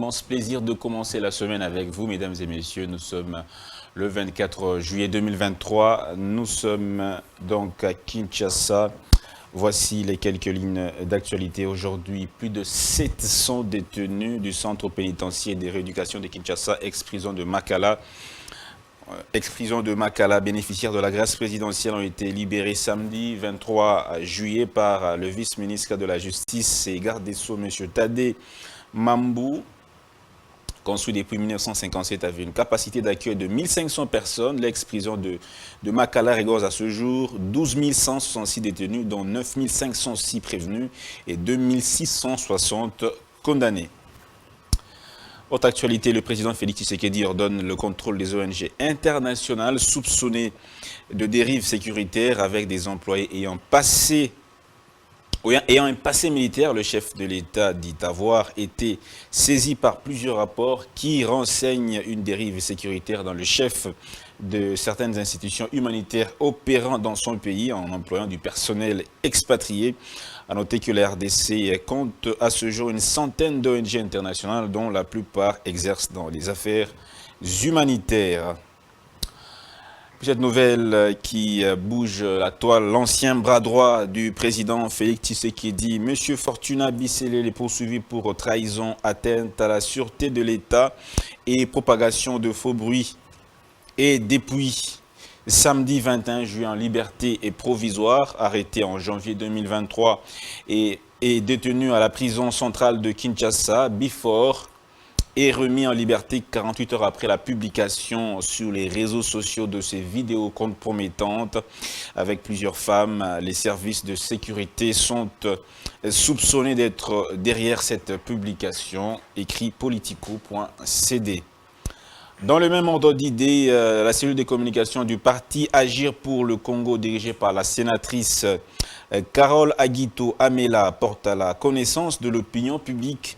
immense plaisir de commencer la semaine avec vous, mesdames et messieurs. Nous sommes le 24 juillet 2023. Nous sommes donc à Kinshasa. Voici les quelques lignes d'actualité. Aujourd'hui, plus de 700 détenus du centre pénitentiaire de rééducation de Kinshasa, ex-prison de Makala. Ex-prison de Makala, bénéficiaires de la grâce présidentielle, ont été libérés samedi 23 juillet par le vice-ministre de la Justice et garde des Sceaux, M. Tadé Mambou. Construit depuis 1957 avec une capacité d'accueil de 1500 personnes, l'ex-prison de Makala regorge à ce jour 12 166 détenus, dont 9 506 prévenus et 2 660 condamnés. Autre actualité, le président Félix Tshisekedi ordonne le contrôle des ONG internationales soupçonnées de dérives sécuritaires avec des employés ayant un passé militaire. Le chef de l'État dit avoir été saisi par plusieurs rapports qui renseignent une dérive sécuritaire dans le chef de certaines institutions humanitaires opérant dans son pays en employant du personnel expatrié. A noter que la RDC compte à ce jour une centaine d'ONG internationales dont la plupart exercent dans les affaires humanitaires. Cette nouvelle qui bouge la toile, l'ancien bras droit du président Félix Tshisekedi, M. Fortuna Bisselé, est poursuivi pour trahison, atteinte à la sûreté de l'État et propagation de faux bruits. Et depuis samedi 21 juillet en liberté et provisoire, arrêté en janvier 2023 et détenu à la prison centrale de Kinshasa, Bifor est remis en liberté 48 heures après la publication sur les réseaux sociaux de ces vidéos compromettantes avec plusieurs femmes. Les services de sécurité sont soupçonnés d'être derrière cette publication, écrit politico.cd. Dans le même ordre d'idée, la cellule de communication du parti Agir pour le Congo, dirigée par la sénatrice Carole Aguito Amela, porte à la connaissance de l'opinion publique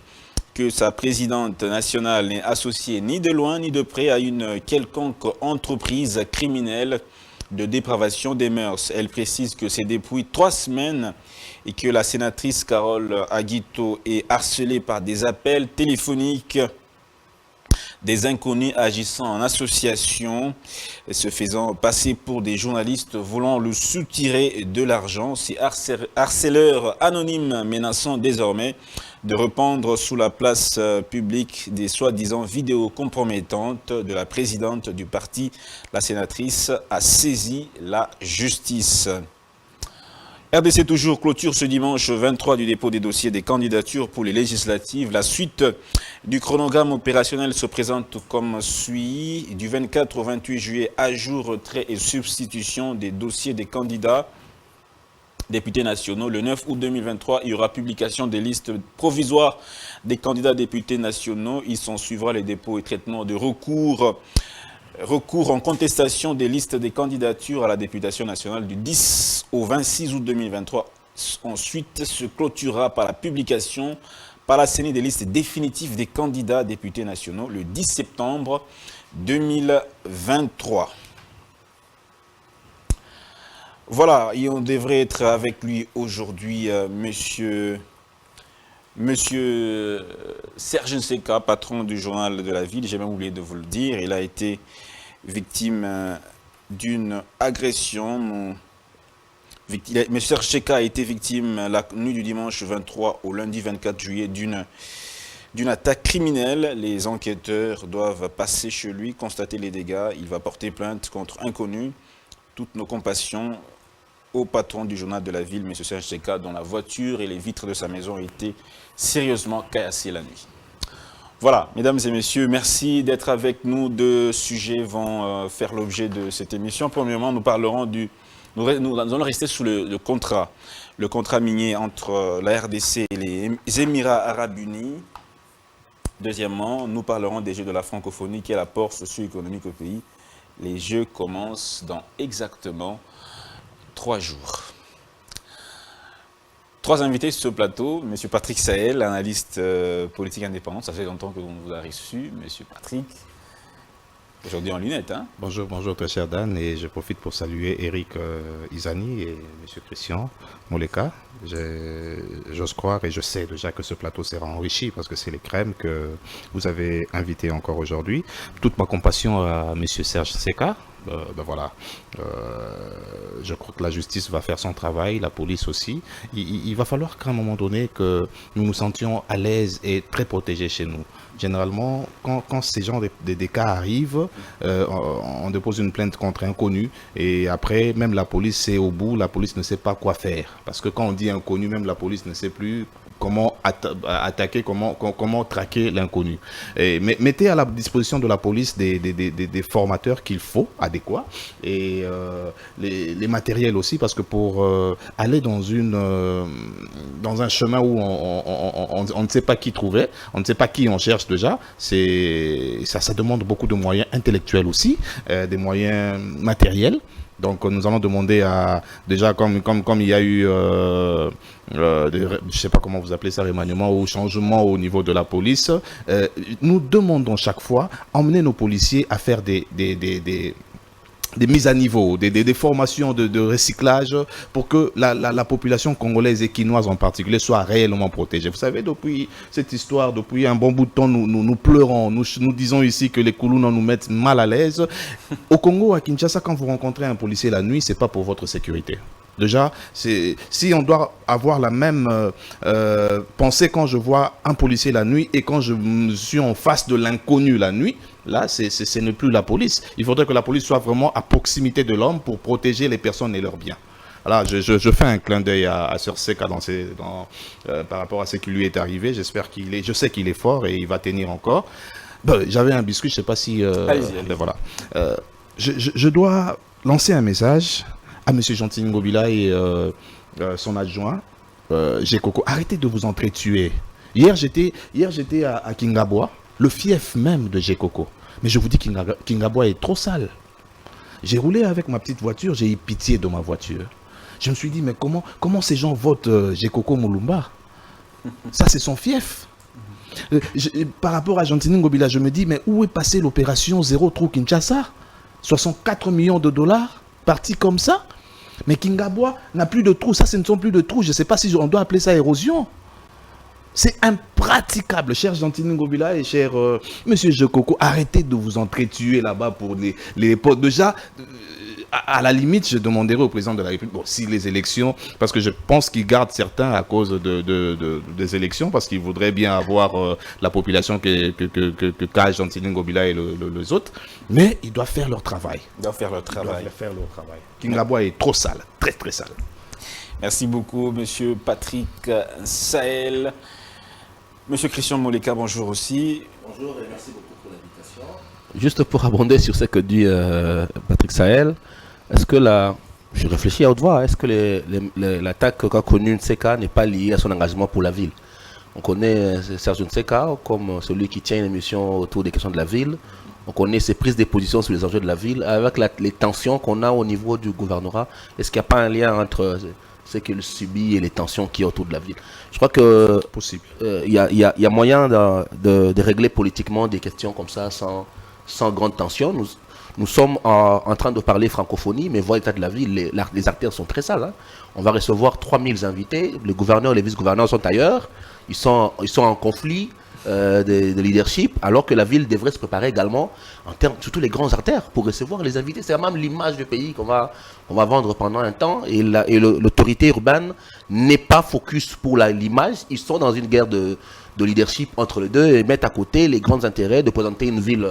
que sa présidente nationale n'est associée ni de loin ni de près à une quelconque entreprise criminelle de dépravation des mœurs. Elle précise que c'est depuis 3 semaines et que la sénatrice Carole Aguito est harcelée par des appels téléphoniques des inconnus agissant en association, se faisant passer pour des journalistes voulant lui soutirer de l'argent. Ces harceleurs anonymes menaçant désormais de répandre sous la place publique des soi-disant vidéos compromettantes de la présidente du parti. La sénatrice a saisi la justice. RDC toujours clôture ce dimanche 23 du dépôt des dossiers des candidatures pour les législatives. La suite du chronogramme opérationnel se présente comme suit. Du 24 au 28 juillet, ajout, retrait et substitution des dossiers des candidats députés nationaux. Le 9 août 2023, il y aura publication des listes provisoires des candidats députés nationaux. Il s'en suivra les dépôts et traitements de recours en contestation des listes des candidatures à la députation nationale du 10 au 26 août 2023. Ensuite, se clôturera par la publication par la CENI des listes définitives des candidats députés nationaux le 10 septembre 2023. Voilà, et on devrait être avec lui aujourd'hui, monsieur Serge Nseka, patron du journal de la ville. J'ai même oublié de vous le dire, il a été victime d'une agression. M. Serge Nseka a été victime la nuit du dimanche 23 au lundi 24 juillet d'une attaque criminelle. Les enquêteurs doivent passer chez lui, constater les dégâts. Il va porter plainte contre inconnu. Toutes nos compassions au patron du journal de la ville, M. Serge Nseka, dont la voiture et les vitres de sa maison ont été sérieusement caillassées la nuit. Voilà, mesdames et messieurs, merci d'être avec nous. 2 sujets vont faire l'objet de cette émission. Premièrement, nous parlerons nous allons rester sous le contrat minier entre la RDC et les Émirats Arabes Unis. Deuxièmement, nous parlerons des Jeux de la francophonie qui est l'apport socio-économique au pays. Les Jeux commencent dans exactement 3 jours. 3 invités sur ce plateau. Monsieur Patrick Sahel, analyste politique indépendant. Ça fait longtemps que l'on vous a reçu, Monsieur Patrick. Aujourd'hui en lunettes. Hein? Bonjour, bonjour très cher Dan, et je profite pour saluer Eric Izani et Monsieur Christian Moleka. J'ose croire et je sais déjà que ce plateau sera enrichi parce que c'est les crèmes que vous avez invités encore aujourd'hui. Toute ma compassion à Monsieur Serge Seka. Voilà, je crois que la justice va faire son travail, la police aussi. Il va falloir qu'à un moment donné que nous nous sentions à l'aise et très protégés chez nous. Généralement, quand ces genres de cas arrivent, on dépose une plainte contre inconnu et après, même la police, c'est au bout, la police ne sait pas quoi faire. Parce que quand on dit inconnu, même la police ne sait plus comment attaquer, comment traquer l'inconnu. Mettez à la disposition de la police des formateurs qu'il faut, adéquats, et les matériels aussi, parce que pour aller dans un chemin où on ne sait pas qui trouver, on ne sait pas qui on cherche déjà, ça demande beaucoup de moyens intellectuels aussi, des moyens matériels. Donc nous allons demander à, déjà comme il y a eu, je ne sais pas comment vous appelez ça, remaniement ou changement au niveau de la police, nous demandons chaque fois, emmener nos policiers à faire des mises à niveau, des formations de recyclage pour que la population congolaise et quinoise en particulier soit réellement protégée. Vous savez, depuis cette histoire, depuis un bon bout de temps, nous pleurons, nous disons ici que les Koulouna nous mettent mal à l'aise. Au Congo, à Kinshasa, quand vous rencontrez un policier la nuit, c'est pas pour votre sécurité. Déjà, si on doit avoir la même pensée quand je vois un policier la nuit et quand je suis en face de l'inconnu la nuit, là, ce n'est plus la police. Il faudrait que la police soit vraiment à proximité de l'homme pour protéger les personnes et leurs biens. Voilà, je fais un clin d'œil à Sir Seka par rapport à ce qui lui est arrivé. Je sais qu'il est fort et il va tenir encore. J'avais un biscuit, je ne sais pas si... Allez-y. Voilà. Je dois lancer un message à M. Gentil Ngobila et son adjoint, Gekoko. Arrêtez de vous entretuer. Hier, j'étais à Kingabwa, le fief même de Gekoko. Mais je vous dis, Kingabwa est trop sale. J'ai roulé avec ma petite voiture, j'ai eu pitié de ma voiture. Je me suis dit, mais comment ces gens votent Gekoko Moulumba? Ça, c'est son fief. Par rapport à Gentil Ngobila, je me dis, mais où est passée l'opération Zéro Trou Kinshasa? 64 millions de dollars partis comme ça. Mais Kingabwa n'a plus de trous. Ça, ce ne sont plus de trous. Je ne sais pas si on doit appeler ça érosion. C'est impraticable, cher Gentil Ngobila et cher Monsieur Gekoko. Arrêtez de vous entretuer là-bas pour les potes. Déjà, à la limite, je demanderai au président de la République, bon, si les élections, parce que je pense qu'il garde certains à cause des élections, parce qu'il voudrait bien avoir la population que qu'a Gentil Ngobila et les autres, mais ils doivent faire leur travail. Ils doivent faire leur travail. Kingabwa est trop sale, très très sale. Merci beaucoup, Monsieur Patrick Sahel. Monsieur Christian Moleka, bonjour aussi. Bonjour et merci beaucoup pour l'invitation. Juste pour abonder sur ce que dit Patrick Sahel, est-ce que je réfléchis à haute voix, est-ce que l'attaque qu'a connue Nseka n'est pas liée à son engagement pour la ville? On connaît Serge Nseka comme celui qui tient une émission autour des questions de la ville. On connaît ses prises de position sur les enjeux de la ville. Avec les tensions qu'on a au niveau du gouvernorat, est-ce qu'il n'y a pas un lien entre ce qu'il subit et les tensions qu'il y a autour de la ville? Je crois que possible. Il y a moyen de régler politiquement des questions comme ça sans grande tension. Nous sommes en train de parler francophonie, mais voir l'état de la ville, les artères sont très sales. Hein. On va recevoir 3000 invités, les gouverneurs et les vice-gouverneurs sont ailleurs, ils sont en conflit de leadership, alors que la ville devrait se préparer également, surtout les grands artères, pour recevoir les invités. C'est même l'image du pays qu'on va vendre pendant un temps, et l'autorité urbaine n'est pas focus pour l'image. Ils sont dans une guerre de leadership entre les deux et mettent à côté les grands intérêts de présenter une ville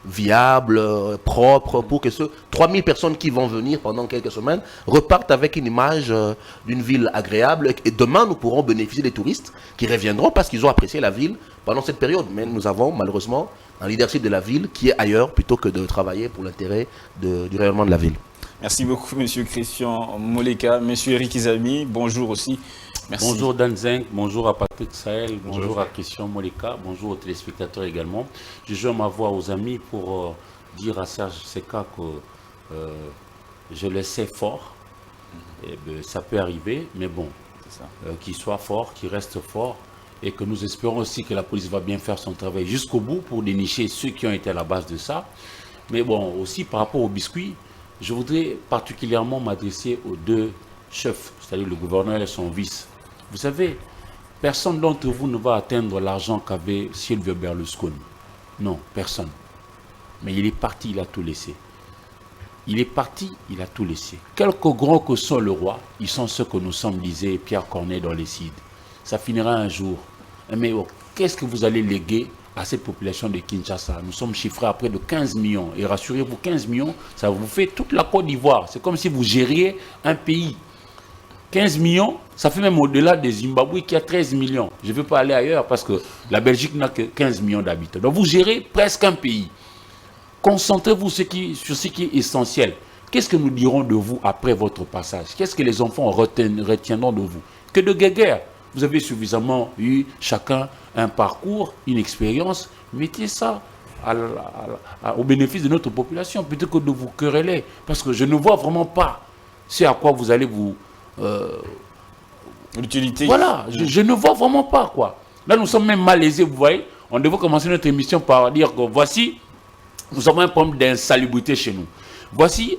viable, propre, pour que ces 3000 personnes qui vont venir pendant quelques semaines repartent avec une image d'une ville agréable. Et demain, nous pourrons bénéficier des touristes qui reviendront parce qu'ils ont apprécié la ville pendant cette période. Mais nous avons malheureusement un leadership de la ville qui est ailleurs plutôt que de travailler pour l'intérêt du rayonnement de la ville. Merci beaucoup, Monsieur Christian Moleka. Monsieur Eric Izami, bonjour aussi. Merci. Bonjour Dan Zeng, bonjour à Patrick Sahel, bonjour à Christian Moleka, bonjour aux téléspectateurs également. Je joins ma voix aux amis pour dire à Serge Seka que je le sais fort. Et ça peut arriver, mais bon, qu'il soit fort, qu'il reste fort, et que nous espérons aussi que la police va bien faire son travail jusqu'au bout pour dénicher ceux qui ont été à la base de ça. Mais bon, aussi par rapport au biscuit, je voudrais particulièrement m'adresser aux deux chefs, c'est-à-dire le gouverneur et son vice. Vous savez, personne d'entre vous ne va atteindre l'argent qu'avait Silvio Berlusconi. Non, personne. Mais il est parti, il a tout laissé. Il est parti, il a tout laissé. Quelque grand que soit le roi, ils sont ceux que nous sommes, disait Pierre Corneille dans les Cides. Ça finira un jour. Mais oh, qu'est-ce que vous allez léguer à cette population de Kinshasa? Nous sommes chiffrés à près de 15 millions. Et rassurez-vous, 15 millions, ça vous fait toute la Côte d'Ivoire. C'est comme si vous gériez un pays. 15 millions, ça fait même au-delà des Zimbabwe qui a 13 millions. Je ne veux pas aller ailleurs parce que la Belgique n'a que 15 millions d'habitants. Donc vous gérez presque un pays. Concentrez-vous sur ce qui est essentiel. Qu'est-ce que nous dirons de vous après votre passage? Qu'est-ce que les enfants retiendront de vous? Que de guerre. Vous avez suffisamment eu chacun un parcours, une expérience. Mettez ça au bénéfice de notre population plutôt que de vous quereller. Parce que je ne vois vraiment pas ce à quoi vous allez vous... l'utilité. Voilà, je ne vois vraiment pas quoi. Là, nous sommes même malaisés, vous voyez. On devait commencer notre émission par dire que voici, nous avons un problème d'insalubrité chez nous. Voici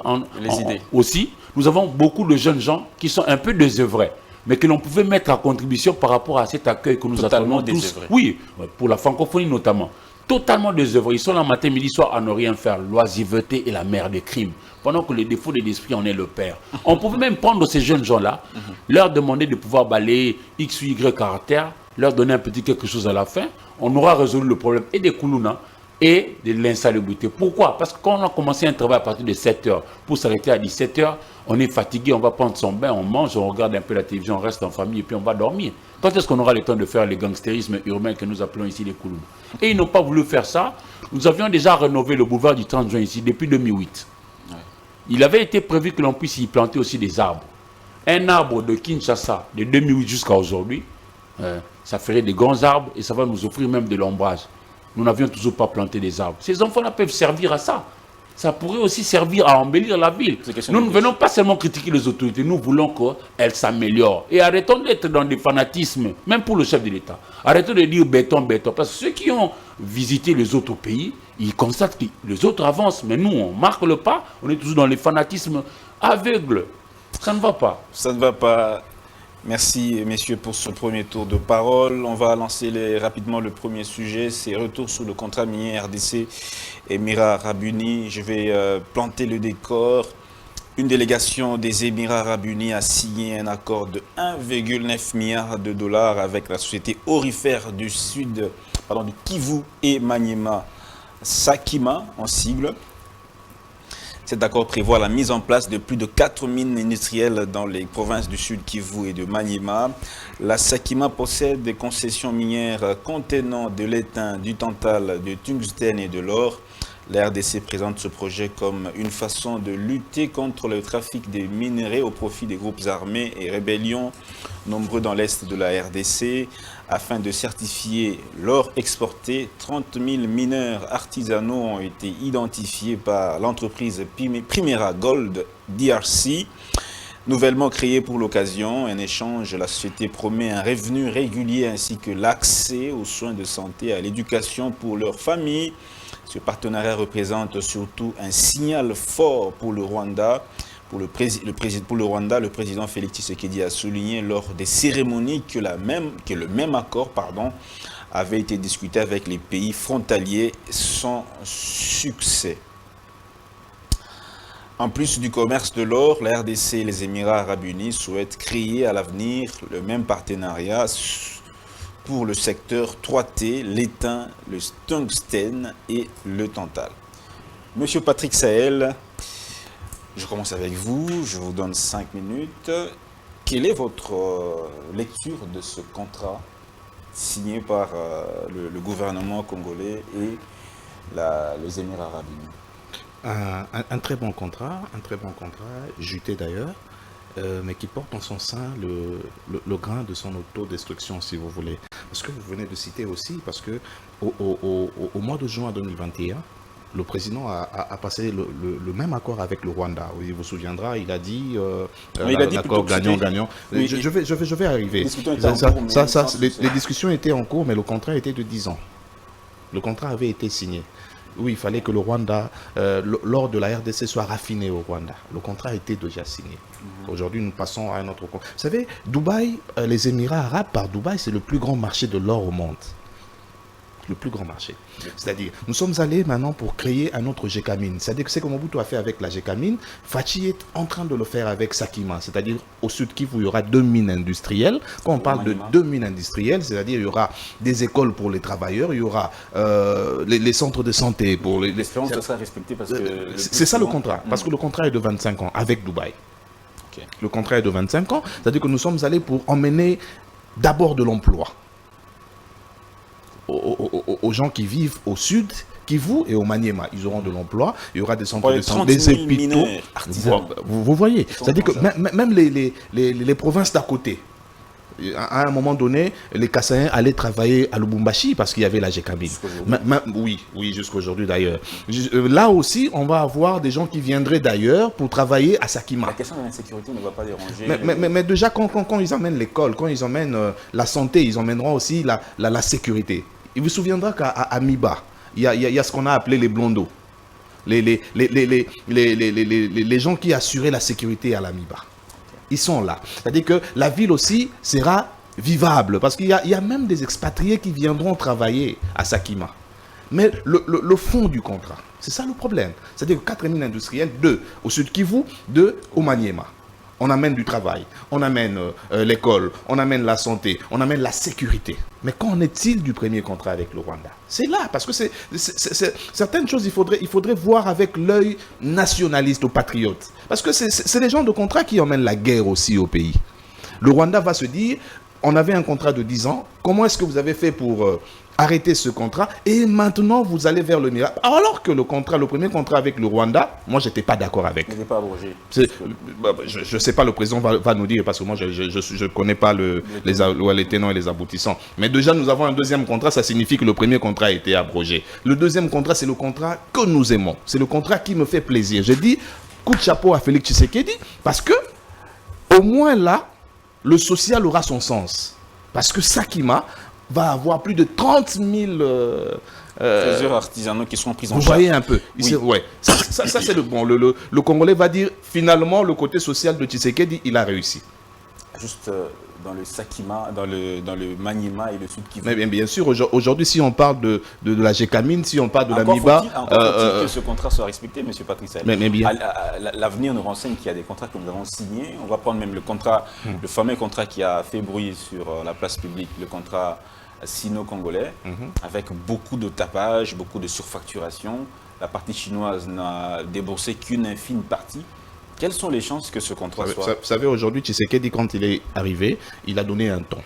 aussi, nous avons beaucoup de jeunes gens qui sont un peu désœuvrés, mais que l'on pouvait mettre à contribution par rapport à cet accueil que nous attendons tous. Oui, pour la francophonie notamment. Totalement désœuvrés. Ils sont là matin, midi, soir à ne rien faire. L'oisiveté est la mère des crimes. Pendant que le défaut de l'esprit en est le père. On pouvait même prendre ces jeunes gens-là, leur demander de pouvoir balayer X ou Y caractère, leur donner un petit quelque chose à la fin. On aura résolu le problème et des Koulouna et de l'insalubrité. Pourquoi? Parce que quand on a commencé un travail à partir de 7 h pour s'arrêter à 17 h, on est fatigué, on va prendre son bain, on mange, on regarde un peu la télévision, on reste en famille et puis on va dormir. Quand est-ce qu'on aura le temps de faire le gangstérisme urbain que nous appelons ici les Koulouna? Et ils n'ont pas voulu faire ça. Nous avions déjà rénové le boulevard du 30 juin ici depuis 2008. Il avait été prévu que l'on puisse y planter aussi des arbres. Un arbre de Kinshasa de 2008 jusqu'à aujourd'hui, ça ferait des grands arbres et ça va nous offrir même de l'ombrage. Nous n'avions toujours pas planté des arbres. Ces enfants-là peuvent servir à ça. Ça pourrait aussi servir à embellir la ville. Nous ne venons pas seulement critiquer les autorités, nous voulons qu'elles s'améliorent. Et arrêtons d'être dans des fanatismes, même pour le chef de l'État. Arrêtons de dire béton, béton. Parce que ceux qui ont visité les autres pays, ils constatent que les autres avancent. Mais nous, on marque le pas, on est toujours dans les fanatismes aveugles. Ça ne va pas. Ça ne va pas. Merci, messieurs, pour ce premier tour de parole. On va lancer rapidement le premier sujet. C'est retour sur le contrat minier RDC Émirats Arabes Unis. Je vais planter le décor. Une délégation des Émirats Arabes Unis a signé un accord de 1,9 milliard de dollars avec la société aurifère du sud, du Kivu et Maniema, Sakima en sigle. Cet accord prévoit la mise en place de plus de 4 mines industrielles dans les provinces du Sud Kivu et de Maniema. La Sakima possède des concessions minières contenant de l'étain, du tantal, du tungstène et de l'or. La RDC présente ce projet comme une façon de lutter contre le trafic des minerais au profit des groupes armés et rébellions nombreux dans l'est de la RDC. Afin de certifier l'or exporté, 30 000 mineurs artisanaux ont été identifiés par l'entreprise Primera Gold DRC. Nouvellement créée pour l'occasion, en échange, la société promet un revenu régulier ainsi que l'accès aux soins de santé et à l'éducation pour leurs familles. Ce partenariat représente surtout un signal fort pour le Rwanda. Pour le Rwanda, le président Félix Tshisekedi a souligné lors des cérémonies que le même accord avait été discuté avec les pays frontaliers sans succès. En plus du commerce de l'or, la RDC et les Émirats Arabes Unis souhaitent créer à l'avenir le même partenariat pour le secteur 3T, l'étain, le tungstène et le tantal. Monsieur Patrick Sahel, je commence avec vous, je vous donne 5 minutes. Quelle est votre lecture de ce contrat signé par le gouvernement congolais et les Émirats Arabes Unis? Un très bon contrat, juté d'ailleurs, mais qui porte en son sein le grain de son autodestruction, si vous voulez. Parce que vous venez de citer aussi, parce que au mois de juin 2021, le président a passé le même accord avec le Rwanda. Il vous souviendra, il a dit l'accord gagnant-gagnant. Oui, je vais arriver. Les discussions étaient en cours, mais le contrat était de 10 ans. Le contrat avait été signé. Oui, il fallait que le Rwanda, l'or de la RDC soit raffiné au Rwanda. Le contrat a été déjà signé. Aujourd'hui, nous passons à un autre contrat. Vous savez, Dubaï, les Émirats arabes par Dubaï, c'est le plus grand marché de l'or au monde. Le plus grand marché. C'est-à-dire, nous sommes allés maintenant pour créer un autre Gécamine. C'est-à-dire que c'est comme Mobutu a fait avec la Gécamine, Fachi est en train de le faire avec Sakima. C'est-à-dire, au sud Kivu, il y aura 2 mines industrielles. Quand on parle de 2 mines industrielles, c'est-à-dire il y aura des écoles pour les travailleurs, il y aura les centres de santé pour les... L'espérance de ça respectée parce que... C'est ça le contrat. Parce que le contrat est de 25 ans avec Dubaï. Okay. Le contrat est de 25 ans. C'est-à-dire que nous sommes allés pour emmener d'abord de l'emploi aux gens qui vivent au sud, Kivu et au Maniema. Ils auront de l'emploi, il y aura des centres de santé, des hôpitaux. Vous voyez, c'est-à-dire que même les provinces d'à côté, à un moment donné, les Kassaïens allaient travailler à Lubumbashi parce qu'il y avait la Gécamine. Oui, jusqu'à aujourd'hui d'ailleurs. Là aussi, on va avoir des gens qui viendraient d'ailleurs pour travailler à Sakima. La question de l'insécurité ne va pas déranger. Mais déjà, quand ils emmènent l'école, quand ils emmènent la santé, ils emmèneront aussi la sécurité. Il vous souviendra qu'à Miba, il y a ce qu'on a appelé les blondos. Les gens qui assuraient la sécurité à la Miba. Ils sont là. C'est-à-dire que la ville aussi sera vivable. Parce qu'il y a même des expatriés qui viendront travailler à Sakima. Mais le fond du contrat, c'est ça le problème. C'est-à-dire que 4 mines industrielles, 2 au sud Kivu, 2 au Maniema. On amène du travail, on amène l'école, on amène la santé, on amène la sécurité. Mais qu'en est-il du premier contrat avec le Rwanda? C'est là, parce que certaines choses, il faudrait voir avec l'œil nationaliste ou patriote. Parce que c'est les gens de contrat qui emmènent la guerre aussi au pays. Le Rwanda va se dire, on avait un contrat de 10 ans, comment est-ce que vous avez fait pour arrêter ce contrat et maintenant vous allez vers le miracle? Alors que le premier contrat avec le Rwanda, moi je n'étais pas d'accord avec. Il n'est pas abrogé. Je ne sais pas, le président va nous dire parce que moi je ne connais pas les tenants et les aboutissants. Mais déjà nous avons un deuxième contrat, ça signifie que le premier contrat a été abrogé. Le deuxième contrat, c'est le contrat que nous aimons. C'est le contrat qui me fait plaisir. Je dis coup de chapeau à Félix Tshisekedi parce que au moins là, le social aura son sens. Parce que Sakima va avoir plus de 30 000 trésors artisanaux qui seront pris en charge. Vous voyez un peu. Oui. Ouais. Ça c'est le bon. Le Congolais va dire, finalement, le côté social de Tshisekedi, il a réussi. Juste dans le Sakima, dans le Maniema et le Sud Kivu. Mais bien sûr, aujourd'hui, si on parle de la Gécamine, si on parle de la Miba... Faut-il que ce contrat soit respecté, M. Patrice? Mais bien. L'avenir nous renseigne qu'il y a des contrats que nous avons signés. On va prendre même le contrat, le fameux contrat qui a fait bruit sur la place publique, le contrat sino-congolais, avec beaucoup de tapage, beaucoup de surfacturation. La partie chinoise n'a déboursé qu'une infime partie. Quelles sont les chances que ce contrat soit... Vous savez, aujourd'hui, Tshisekedi, quand il est arrivé, il a donné un ton.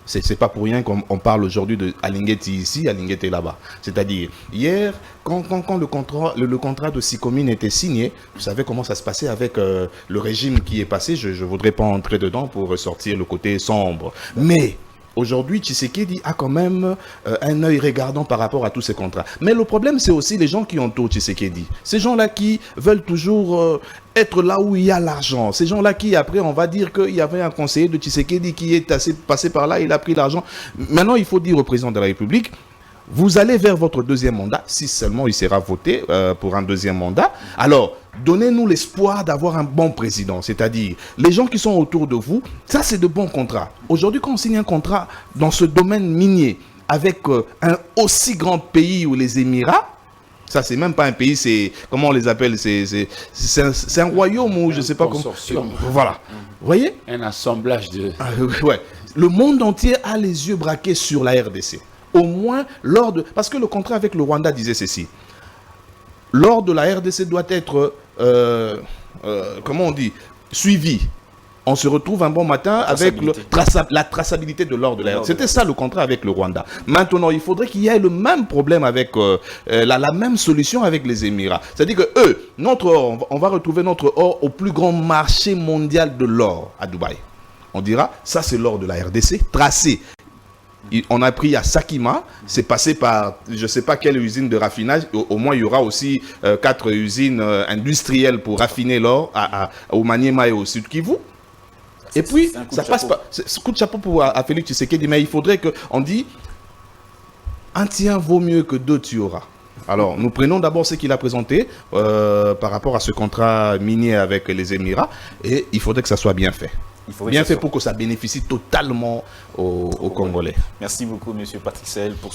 C'est pas pour rien qu'on parle aujourd'hui de Alingeti ici, Alingeti là-bas. C'est-à-dire, hier, quand le contrat de Sikomine était signé, vous savez comment ça se passait avec le régime qui est passé. Je ne voudrais pas entrer dedans pour ressortir le côté sombre. Mais... aujourd'hui, Tshisekedi a quand même un œil regardant par rapport à tous ces contrats. Mais le problème, c'est aussi les gens qui entourent Tshisekedi. Ces gens-là qui veulent toujours être là où il y a l'argent. Ces gens-là qui, après, on va dire qu'il y avait un conseiller de Tshisekedi qui est passé par là, il a pris l'argent. Maintenant, il faut dire au président de la République, vous allez vers votre deuxième mandat, si seulement il sera voté pour un deuxième mandat. Alors, donnez-nous l'espoir d'avoir un bon président. C'est-à-dire, les gens qui sont autour de vous, ça c'est de bons contrats. Aujourd'hui, quand on signe un contrat dans ce domaine minier avec un aussi grand pays où les Émirats, ça c'est même pas un pays, c'est, comment on les appelle, c'est un royaume ou je sais pas comment. Voilà. Vous voyez? Un assemblage de... ouais. Le monde entier a les yeux braqués sur la RDC. Au moins, parce que le contrat avec le Rwanda disait ceci. L'or de la RDC doit être, comment on dit, suivi. On se retrouve un bon matin avec la traçabilité de l'or de la RDC. C'était ça le contrat avec le Rwanda. Maintenant, il faudrait qu'il y ait le même problème avec, la même solution avec les Émirats. C'est-à-dire que notre or, on va retrouver notre or au plus grand marché mondial de l'or à Dubaï. On dira, ça c'est l'or de la RDC, tracé. On a pris à Sakima, c'est passé par, je ne sais pas quelle usine de raffinage, au moins il y aura aussi 4 usines industrielles pour raffiner l'or au Maniema et au Sud Kivu. Et puis, ça passe pas. C'est coup de chapeau à Félix Tshisekedi, mais il faudrait qu'on dise, un tien vaut mieux que deux tu auras. Alors, nous prenons d'abord ce qu'il a présenté par rapport à ce contrat minier avec les Émirats, et il faudrait que ça soit bien fait. Bien fait pour que ça bénéficie totalement aux Congolais. Merci beaucoup, M. Patrick Sahel, pour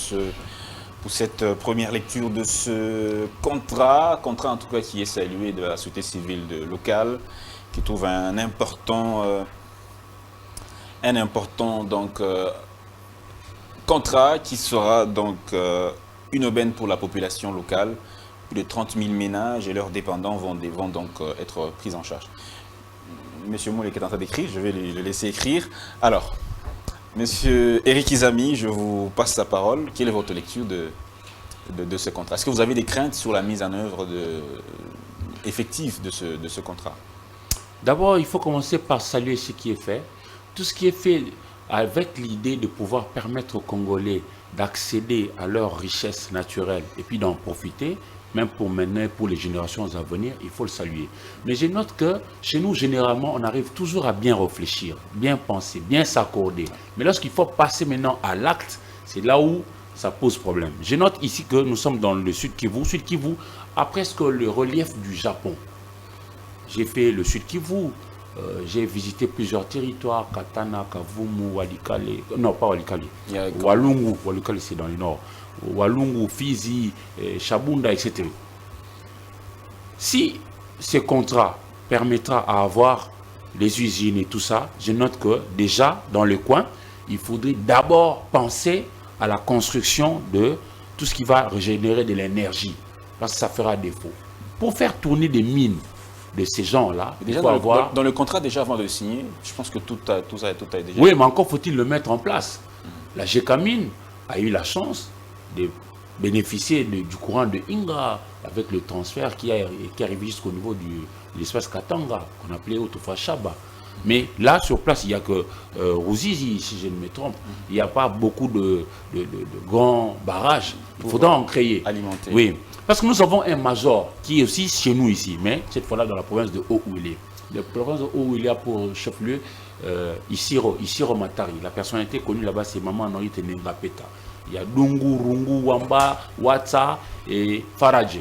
cette première lecture de ce contrat en tout cas qui est salué de la société civile locale, qui trouve un important donc, contrat qui sera donc une aubaine pour la population locale. Plus de 30 000 ménages et leurs dépendants vont donc être pris en charge. Monsieur Moulé qui est en train d'écrire, je vais le laisser écrire. Alors, Monsieur Eric Izami, je vous passe la parole. Quelle est votre lecture de ce contrat? Est-ce que vous avez des craintes sur la mise en œuvre effective de ce contrat? D'abord, il faut commencer par saluer ce qui est fait. Tout ce qui est fait avec l'idée de pouvoir permettre aux Congolais d'accéder à leurs richesses naturelles et puis d'en profiter, même pour maintenant, pour les générations à venir, il faut le saluer. Mais je note que chez nous, généralement, on arrive toujours à bien réfléchir, bien penser, bien s'accorder. Mais lorsqu'il faut passer maintenant à l'acte, c'est là où ça pose problème. Je note ici que nous sommes dans le Sud Kivu. Sud Kivu a presque le relief du Japon. J'ai fait le Sud Kivu. J'ai visité plusieurs territoires, Katana, Kavumu, Walikale, non pas Walikale, Walungu, Walikale c'est dans le nord, Walungu, Fizi, Shabunda, etc. Si ce contrat permettra à avoir les usines et tout ça, je note que déjà dans le coin, il faudrait d'abord penser à la construction de tout ce qui va régénérer de l'énergie, parce que ça fera défaut. Pour faire tourner des mines de ces gens-là, il faut avoir... Dans le contrat, déjà avant de le signer, je pense que tout a déjà... Oui, mais encore faut-il le mettre en place. La GECAMINE a eu la chance de bénéficier du courant de Ingra avec le transfert qui est arrivé jusqu'au niveau de l'espace Katanga, qu'on appelait autrefois Chaba. Mais là, sur place, il n'y a que Ruzizi, si je ne me trompe. Il n'y a pas beaucoup de grands barrages. Il faudra en créer. Alimenter. Oui. Parce que nous avons un major qui est aussi chez nous ici, mais cette fois-là dans la province de Haut-Ouélé. La province de Haut-Ouélé a pour chef-lieu Isiro Matari. La personnalité connue là-bas, c'est Maman Henri Tenengapeta. Il y a Dungu, Rungu, Wamba, Watsa et Faradje.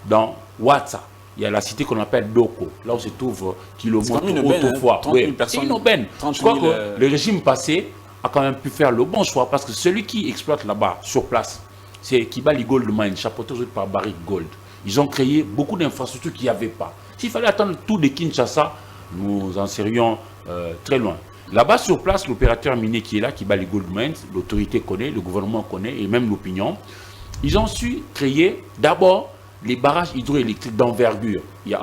Dans Watsa, il y a la cité qu'on appelle Doko, là où se trouve Kilomoto autrefois. C'est une aubaine. Je crois que le régime passé a quand même pu faire le bon choix parce que celui qui exploite là-bas, sur place, c'est Kibali Gold Mine, chapeauté par Barrick Gold. Ils ont créé beaucoup d'infrastructures qu'il n'y avait pas. S'il fallait attendre tout de Kinshasa, nous en serions très loin. Là-bas, sur place, l'opérateur minier qui est là, Kibali Gold Mine, l'autorité connaît, le gouvernement connaît, et même l'opinion, ils ont su créer d'abord les barrages hydroélectriques d'envergure. Il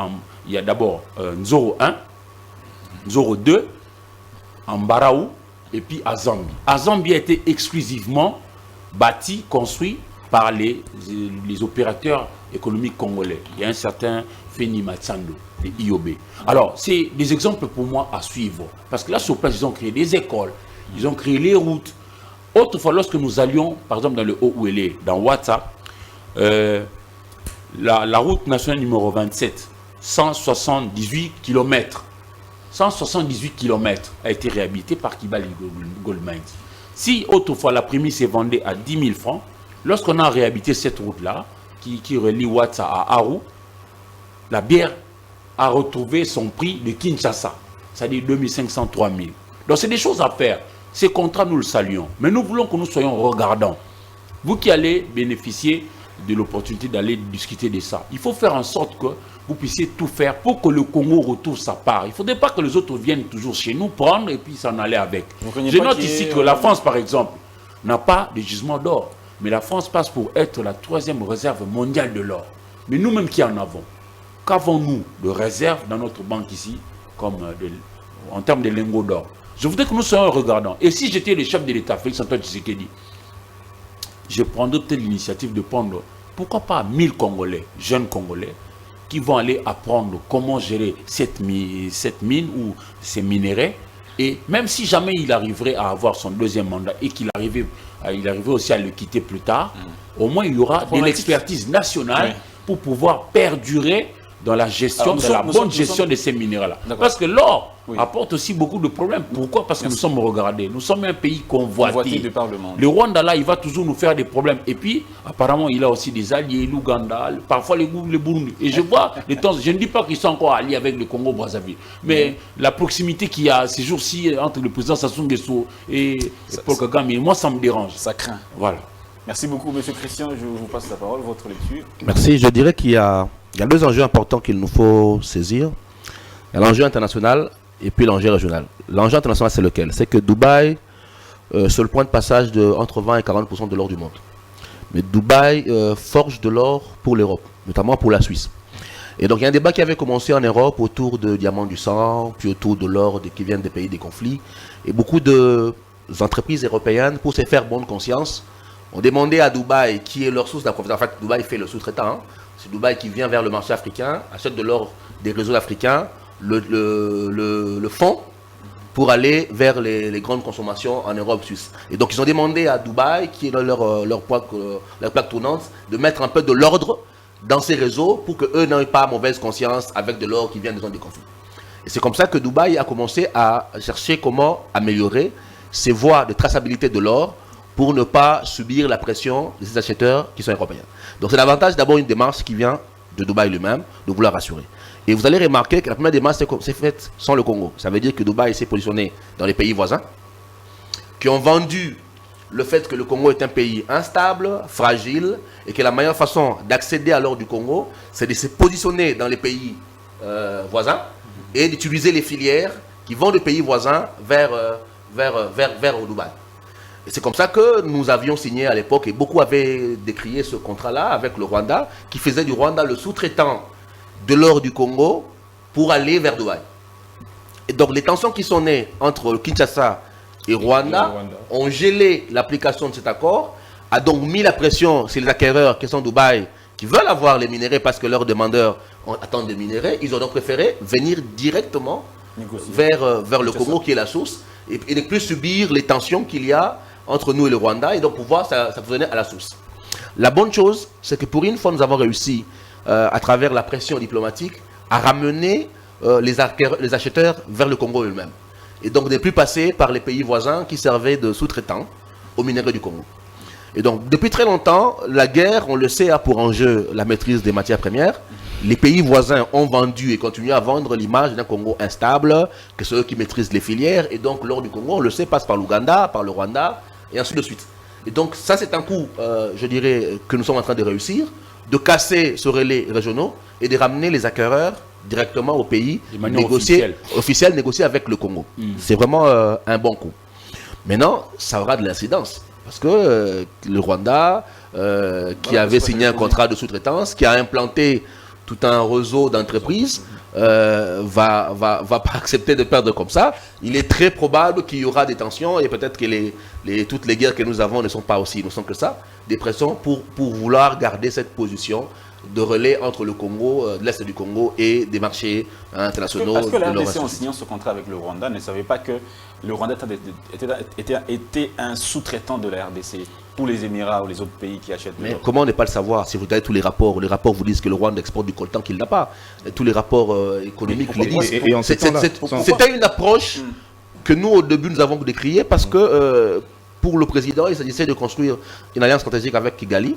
y a d'abord Nzoro 1, Nzoro 2, Ambaraou, et puis Azambi. Azambi a été exclusivement bâti, construit par les opérateurs économiques congolais. Il y a un certain Feni Matsando, les IOB. Alors, c'est des exemples pour moi à suivre. Parce que là, sur place, ils ont créé des écoles, ils ont créé les routes. Autrefois, lorsque nous allions, par exemple, dans le Haut-Ouélé, dans WhatsApp, la route nationale numéro 27, 178 km. 178 km a été réhabilité par Kibali Gold Mines. Si autrefois la prémisse est vendue à 10 000 francs, lorsqu'on a réhabilité cette route-là, qui relie Watsa à Aru, la bière a retrouvé son prix de Kinshasa, c'est-à-dire 2500, 3000. Donc c'est des choses à faire. Ces contrats, nous le saluons. Mais nous voulons que nous soyons regardants. Vous qui allez bénéficier de l'opportunité d'aller discuter de ça, il faut faire en sorte que vous puissiez tout faire pour que le Congo retrouve sa part. Il ne faudrait pas que les autres viennent toujours chez nous prendre et puis s'en aller avec. Je note ici que la France, par exemple, n'a pas de gisement d'or. Mais la France passe pour être la 3e réserve mondiale de l'or. Mais nous-mêmes qui en avons, qu'avons-nous de réserve dans notre banque ici, comme en termes de lingots d'or? Je voudrais que nous soyons regardants. Et si j'étais le chef de l'État, Félix Antoine Tshisekedi, je prendrais peut-être l'initiative de prendre, pourquoi pas 1000 Congolais, jeunes Congolais, qui vont aller apprendre comment gérer cette mine ou ces minéraux. Et même si jamais il arriverait à avoir son 2e mandat et qu'il arriverait aussi à le quitter plus tard, au moins il y aura de l'expertise nationale pour pouvoir perdurer dans la gestion, dans la bonne gestion de ces minéraux-là. Parce que l'or apporte aussi beaucoup de problèmes. Pourquoi? Parce que nous sommes regardés. Nous sommes un pays convoité. Le Rwanda, là, il va toujours nous faire des problèmes. Et puis, apparemment, il a aussi des alliés, l'Ouganda, parfois les Burundi. Et je vois, je ne dis pas qu'ils sont encore alliés avec le Congo-Brazzaville. Mais la proximité qu'il y a ces jours-ci entre le président Sassou Nguesso et Paul Kagame, moi, ça me dérange. Ça craint. Voilà. Merci beaucoup, M. Christian. Je vous passe la parole, votre lecture. Merci. Je dirais qu'il y a deux enjeux importants qu'il nous faut saisir. Il y a l'enjeu international et puis l'enjeu régional. L'enjeu international, c'est lequel? C'est que Dubaï, c'est le point de passage de entre 20 et 40% de l'or du monde. Mais Dubaï forge de l'or pour l'Europe, notamment pour la Suisse. Et donc il y a un débat qui avait commencé en Europe autour de diamants du sang, puis autour de l'or qui viennent des pays des conflits. Et beaucoup d'entreprises européennes, pour se faire bonne conscience, ont demandé à Dubaï qui est leur source d'approvisionnement. En fait, Dubaï fait le sous-traitant. Hein. C'est Dubaï qui vient vers le marché africain, achète de l'or des réseaux africains, le fond pour aller vers les grandes consommations en Europe suisse. Et donc ils ont demandé à Dubaï, qui est leur plaque tournante, de mettre un peu de l'ordre dans ces réseaux pour qu'eux n'aient pas mauvaise conscience avec de l'or qui vient des zones de conflit. Et c'est comme ça que Dubaï a commencé à chercher comment améliorer ses voies de traçabilité de l'or pour ne pas subir la pression de ces acheteurs qui sont européens. Donc c'est davantage d'abord une démarche qui vient de Dubaï lui-même, de vouloir rassurer. Et vous allez remarquer que la première démarche s'est faite sans le Congo. Ça veut dire que Dubaï s'est positionné dans les pays voisins, qui ont vendu le fait que le Congo est un pays instable, fragile, et que la meilleure façon d'accéder à l'or du Congo, c'est de se positionner dans les pays voisins et d'utiliser les filières qui vont des pays voisins vers Dubaï. Et c'est comme ça que nous avions signé à l'époque, et beaucoup avaient décrié ce contrat-là avec le Rwanda, qui faisait du Rwanda le sous-traitant de l'or du Congo pour aller vers Dubaï. Et donc les tensions qui sont nées entre Kinshasa et Rwanda ont gelé l'application de cet accord, a donc mis la pression sur les acquéreurs qui sont Dubaï, qui veulent avoir les minéraux parce que leurs demandeurs attendent des minéraux. Ils ont donc préféré venir directement vers le Congo qui est la source et ne plus subir les tensions qu'il y a entre nous et le Rwanda et donc pouvoir s'approvisionner à la source. La bonne chose, c'est que pour une fois, nous avons réussi, à travers la pression diplomatique, à ramener les acheteurs vers le Congo eux-mêmes. Et donc de ne plus passer par les pays voisins qui servaient de sous-traitants aux minéraux du Congo. Et donc depuis très longtemps, la guerre, on le sait, a pour enjeu la maîtrise des matières premières. Les pays voisins ont vendu et continuent à vendre l'image d'un Congo instable, que c'est eux qui maîtrisent les filières. Et donc l'or du Congo, on le sait, passe par l'Ouganda, par le Rwanda, et ainsi de suite. Et donc ça, c'est un coup, je dirais, que nous sommes en train de réussir, de casser ce relais régionaux et de ramener les acquéreurs directement au pays, officiel, négocier avec le Congo. C'est vraiment un bon coup. Maintenant, ça aura de l'incidence. Parce que le Rwanda, qui avait signé un contrat de sous-traitance, qui a implanté tout un réseau d'entreprises, va pas accepter de perdre comme ça. Il est très probable qu'il y aura des tensions et peut-être que toutes les guerres que nous avons ne sont pas aussi innocentes que ça, des pressions pour vouloir garder cette position de relais entre le Congo, l'Est du Congo et des marchés internationaux. Est-ce que la RDC, en signant ce contrat avec le Rwanda, ne savait pas que le Rwanda était un sous-traitant de la RDC pour les Émirats ou les autres pays qui achètent de l'or? Comment ne pas le savoir? Si vous regardez tous les rapports vous disent que le Rwanda exporte du coltan qu'il n'a pas. Tous les rapports économiques le disent. C'était une approche que nous, au début, nous avons décriée parce que pour le président, il s'agissait de construire une alliance stratégique avec Kigali,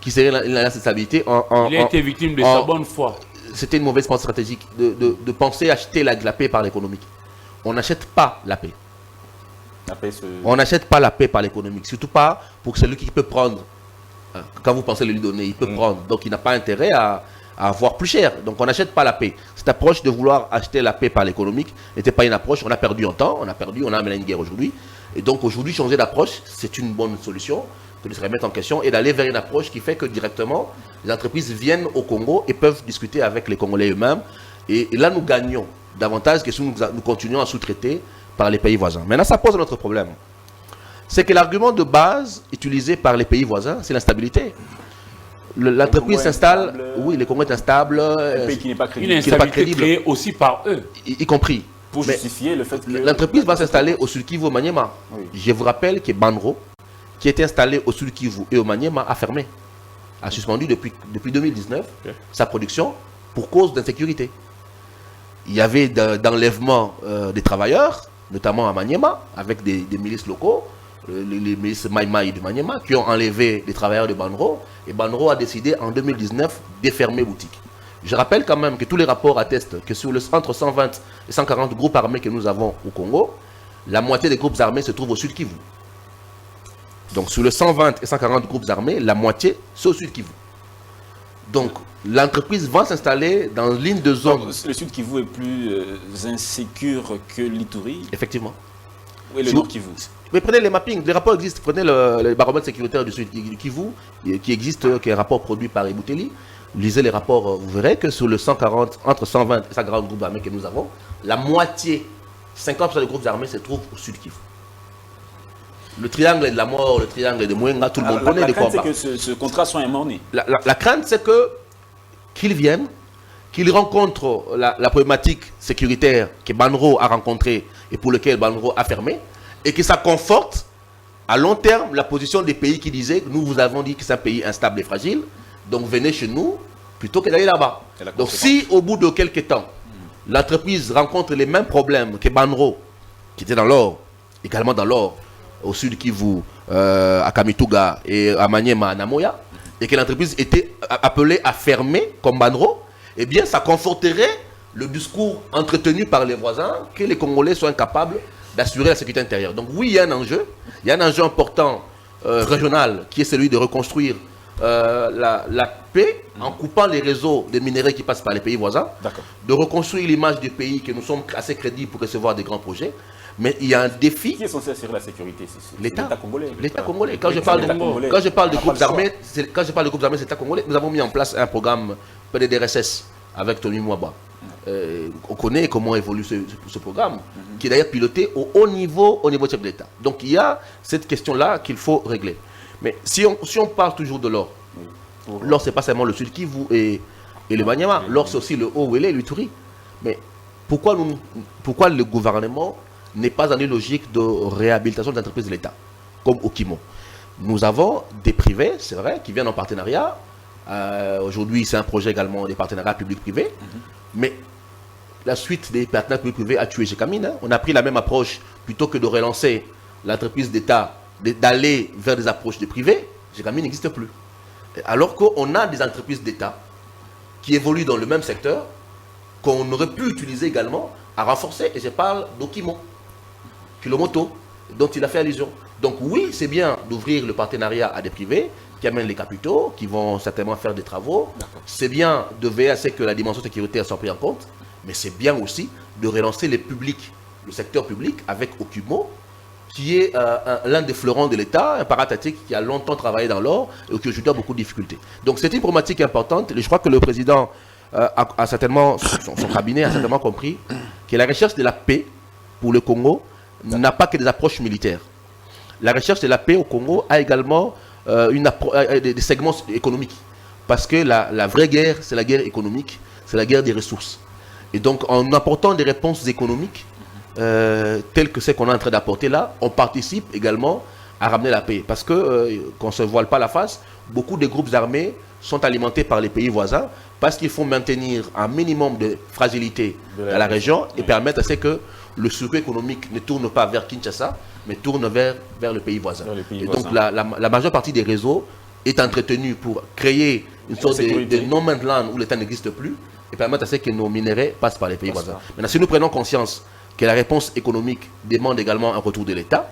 qui serait une alliance de stabilité. Il a été victime de sa bonne foi. C'était une mauvaise pensée stratégique de penser acheter la paix par l'économique. On n'achète pas la paix. On n'achète pas la paix par l'économique, surtout pas pour celui qui peut prendre. Quand vous pensez le lui donner, il peut prendre. Donc il n'a pas intérêt à avoir plus cher. Donc on n'achète pas la paix. Cette approche de vouloir acheter la paix par l'économique n'était pas une approche. On a perdu en temps, on a amené une guerre aujourd'hui. Et donc aujourd'hui, changer d'approche, c'est une bonne solution de se remettre en question et d'aller vers une approche qui fait que directement, les entreprises viennent au Congo et peuvent discuter avec les Congolais eux-mêmes. Et là, nous gagnons davantage que si nous continuons à sous-traiter par les pays voisins. Maintenant, ça pose un autre problème. C'est que l'argument de base utilisé par les pays voisins, c'est l'instabilité. L'entreprise s'installe, oui, le Congo est instable. Un pays qui n'est pas crédible. Une instabilité créée aussi par eux. Y compris. Pour justifier le fait que... L'entreprise va s'installer au Sud Kivu, au Maniema. Oui. Je vous rappelle que Banro, qui était installé au Sud Kivu et au Maniema, a fermé. A suspendu depuis 2019 sa production pour cause d'insécurité. Il y avait d'enlèvement des travailleurs, notamment à Maniema, avec des milices locaux, les milices Maïmaï de Maniema, qui ont enlevé les travailleurs de Banro, et Banro a décidé en 2019 de fermer boutique. Je rappelle quand même que tous les rapports attestent que sur entre 120 et 140 groupes armés que nous avons au Congo, la moitié des groupes armés se trouve au Sud Kivu. Donc sur le 120 et 140 groupes armés, la moitié c'est au Sud Kivu. Donc l'entreprise va s'installer dans une ligne de zone. Le Sud Kivu est plus insécure que l'Ituri. Effectivement. Oui, le Nord Kivu. Mais prenez les mappings, les rapports existent. Prenez le baromètre sécuritaire du Sud Kivu, qui existe, qui est un rapport produit par Ebouteli. Lisez les rapports, vous verrez que sur le 140, entre 120 et 140 groupes armés que nous avons, la moitié, 50% des groupes armés se trouvent au Sud Kivu. Le triangle de la mort, le triangle de Mwenga, tout le monde connaît de quoi on parle. La crainte, c'est que ce contrat soit émorné. La crainte, c'est qu'ils viennent, qu'ils rencontrent la problématique sécuritaire que Banro a rencontrée et pour laquelle Banro a fermé, et que ça conforte à long terme la position des pays qui disaient que nous vous avons dit que c'est un pays instable et fragile, donc venez chez nous plutôt que d'aller là-bas. Donc si au bout de quelques temps, l'entreprise rencontre les mêmes problèmes que Banro, qui était dans l'or, également dans l'or, au Sud Kivu, à Kamituga et à Maniema, à Namoya, et que l'entreprise était appelée à fermer comme Banro, eh bien ça conforterait le discours entretenu par les voisins que les Congolais soient incapables d'assurer la sécurité intérieure. Donc oui, il y a un enjeu. Il y a un enjeu important régional qui est celui de reconstruire la paix en coupant les réseaux de minerais qui passent par les pays voisins, de reconstruire l'image du pays que nous sommes assez crédibles pour recevoir des grands projets. Mais il y a un défi. Qui est censé assurer la sécurité? L'État congolais. L'État congolais. Quand je parle de groupes armés, c'est l'État congolais. Nous avons mis en place un programme PDDRSS avec Tony Mwaba. On connaît comment évolue ce programme, qui est d'ailleurs piloté au haut niveau du chef de l'État. Donc il y a cette question-là qu'il faut régler. Mais si on parle toujours de l'or, l'or c'est pas seulement le Sud Kivu et le Maniema, l'or c'est aussi le Haut-Ouélé et l'Ituri. Mais pourquoi le gouvernement n'est pas dans une logique de réhabilitation des entreprises de l'État, comme Okimo? Nous avons des privés, c'est vrai, qui viennent en partenariat. Aujourd'hui, c'est un projet également des partenariats publics-privés. Mais la suite des partenaires publics-privés a tué Gécamine. Hein. On a pris la même approche plutôt que de relancer l'entreprise d'État, d'aller vers des approches de privés. Gécamine n'existe plus. Alors qu'on a des entreprises d'État qui évoluent dans le même secteur, qu'on aurait pu utiliser également à renforcer. Et je parle d'Okimo, Kilomoto, dont il a fait allusion. Donc oui, c'est bien d'ouvrir le partenariat à des privés qui amènent les capitaux, qui vont certainement faire des travaux. C'est bien de veiller à ce que la dimension sécuritaire soit prise en compte, mais c'est bien aussi de relancer les publics, le secteur public avec Okimo, qui est l'un des fleurons de l'État, un paratatique qui a longtemps travaillé dans l'or et qui aujourd'hui a beaucoup de difficultés. Donc c'est une problématique importante. Et je crois que le président a certainement, son cabinet a certainement compris que la recherche de la paix pour le Congo n'a pas que des approches militaires. La recherche de la paix au Congo a également des segments économiques. Parce que la vraie guerre, c'est la guerre économique, c'est la guerre des ressources. Et donc en apportant des réponses économiques, telles que celles qu'on est en train d'apporter là, on participe également à ramener la paix. Parce que, qu'on ne se voile pas la face, beaucoup de groupes armés sont alimentés par les pays voisins parce qu'il faut maintenir un minimum de fragilité dans la région et permettre à ce que le circuit économique ne tourne pas vers Kinshasa, mais tourne vers le pays voisin. Et donc la majeure partie des réseaux est entretenue pour créer une sorte de no man's land où l'État n'existe plus et permettre à ce que nos minéraux passent par les pays voisins. Maintenant, si nous prenons conscience que la réponse économique demande également un retour de l'État,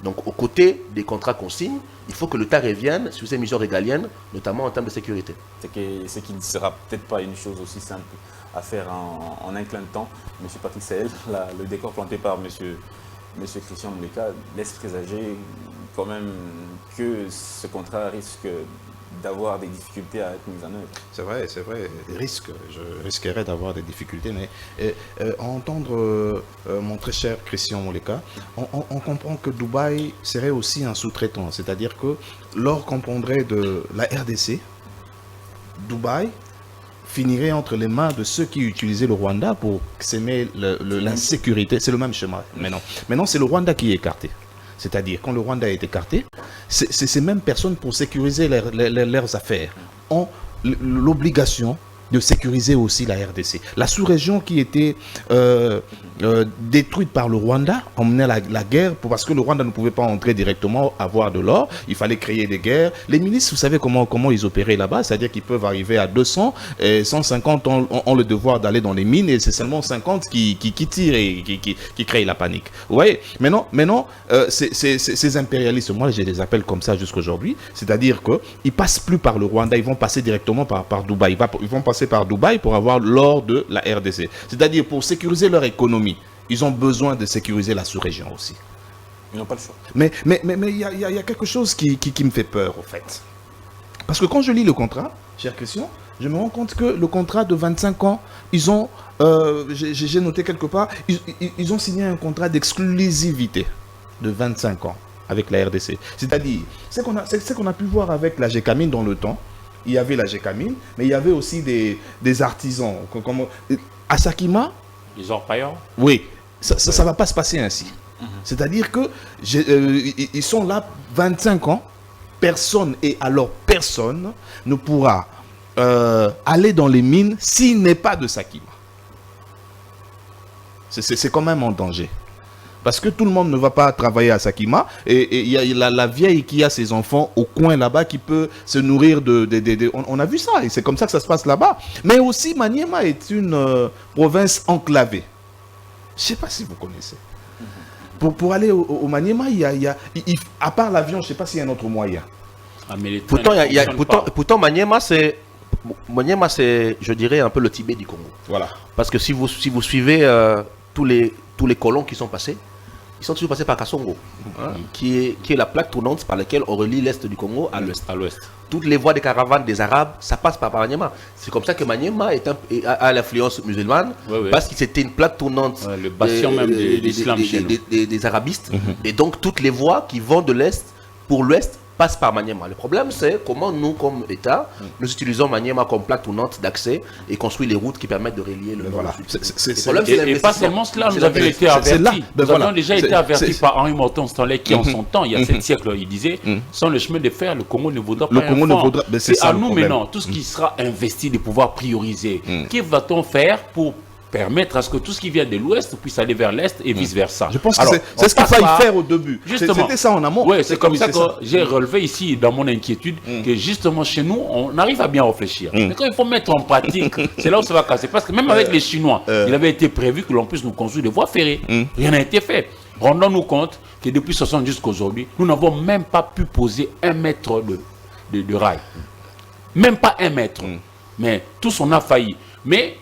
donc aux côtés des contrats qu'on signe, il faut que l'État revienne sur ses missions régaliennes, notamment en termes de sécurité. Ce qui ne sera peut-être pas une chose aussi simple à faire en un clin de temps. M. Patrick Sahel, le décor planté par M. Christian Muleka laisse présager quand même que ce contrat risque d'avoir des difficultés à être mis en œuvre. C'est vrai, je risquerais d'avoir des difficultés, mais entendre mon très cher Christian Muleka, on comprend que Dubaï serait aussi un sous-traitant, c'est-à-dire que l'or qu'on prendrait de la RDC, Dubaï finirait entre les mains de ceux qui utilisaient le Rwanda pour s'aimer l'insécurité. C'est le même schéma maintenant c'est le Rwanda qui est écarté. C'est-à-dire, quand le Rwanda est écarté, c'est ces mêmes personnes, pour sécuriser leurs affaires, ont l'obligation de sécuriser aussi la RDC. La sous-région qui était détruite par le Rwanda, emmenait la guerre, parce que le Rwanda ne pouvait pas entrer directement, avoir de l'or, il fallait créer des guerres. Les milices, vous savez comment ils opéraient là-bas, c'est-à-dire qu'ils peuvent arriver à 200, et 150 ont le devoir d'aller dans les mines, et c'est seulement 50 qui tirent et qui créent la panique. Vous voyez, maintenant ces impérialistes, moi je les appelle comme ça jusqu'aujourd'hui, c'est-à-dire qu'ils ne passent plus par le Rwanda, ils vont passer directement par Dubaï. Ils vont passer par Dubaï pour avoir l'or de la RDC. C'est-à-dire pour sécuriser leur économie, ils ont besoin de sécuriser la sous-région aussi. Ils n'ont pas le choix. Mais il y a quelque chose qui me fait peur, au fait. Parce que quand je lis le contrat, cher Christian, je me rends compte que le contrat de 25 ans, ils ont, j'ai noté quelque part, ils ont signé un contrat d'exclusivité de 25 ans avec la RDC. C'est-à-dire, c'est qu'on a pu voir avec la Gécamine dans le temps. Il y avait la Gécamine, mais il y avait aussi des artisans. Comme à Sakima. Les orpailleurs. Oui, ça ne va pas se passer ainsi. C'est-à-dire que ils sont là 25 ans, personne, et alors personne ne pourra aller dans les mines s'il n'est pas de Sakima. C'est quand même en danger. Parce que tout le monde ne va pas travailler à Sakima. Et il y a la vieille qui a ses enfants au coin là-bas qui peut se nourrir on a vu ça, et c'est comme ça que ça se passe là-bas. Mais aussi, Maniema est une province enclavée. Je ne sais pas si vous connaissez. Pour aller au Maniema, à part l'avion, je ne sais pas s'il y a un autre moyen. Ah, mais pourtant, Maniema, c'est, je dirais, un peu le Tibet du Congo. Voilà. Parce que si vous suivez tous les colons qui sont passés, ils sont toujours passés par Kassongo, qui est la plaque tournante par laquelle on relie l'est du Congo à l'ouest. Toutes les voies des caravanes des Arabes, ça passe par Maniema. C'est comme ça que Maniema a l'influence musulmane, parce que c'était une plaque tournante le bastion même de l'islam chez nous. Des arabistes. Et donc toutes les voies qui vont de l'est pour l'ouest passent par Maniema. Le problème, c'est comment nous, comme État, nous utilisons Maniema comme plaque tournante d'accès et construire les routes qui permettent de relier le nord au sud. Et pas seulement cela, nous avions été avertis. Nous avions déjà été avertis par Henri Morton Stanley qui, en son temps, il y a 7 siècles, il disait, sans le chemin de fer, le Congo ne vaudra pas un franc. C'est à nous maintenant, tout ce qui sera investi, de pouvoir prioriser. Que va-t-on faire pour permettre à ce que tout ce qui vient de l'ouest puisse aller vers l'est et vice-versa. Je pense que c'est ce qu'il fallait faire au début. Justement. C'était ça en amont. Oui, c'est comme ça que j'ai relevé ici, dans mon inquiétude, que justement chez nous, on arrive à bien réfléchir. Mais quand il faut mettre en pratique, c'est là où ça va casser. Parce que même avec les Chinois, il avait été prévu que l'on puisse nous construire des voies ferrées. Rien n'a été fait. Rendons-nous compte que depuis 60 jusqu'à aujourd'hui, nous n'avons même pas pu poser 1 mètre de rail. Même pas 1 mètre. Mais tous on a failli. Mais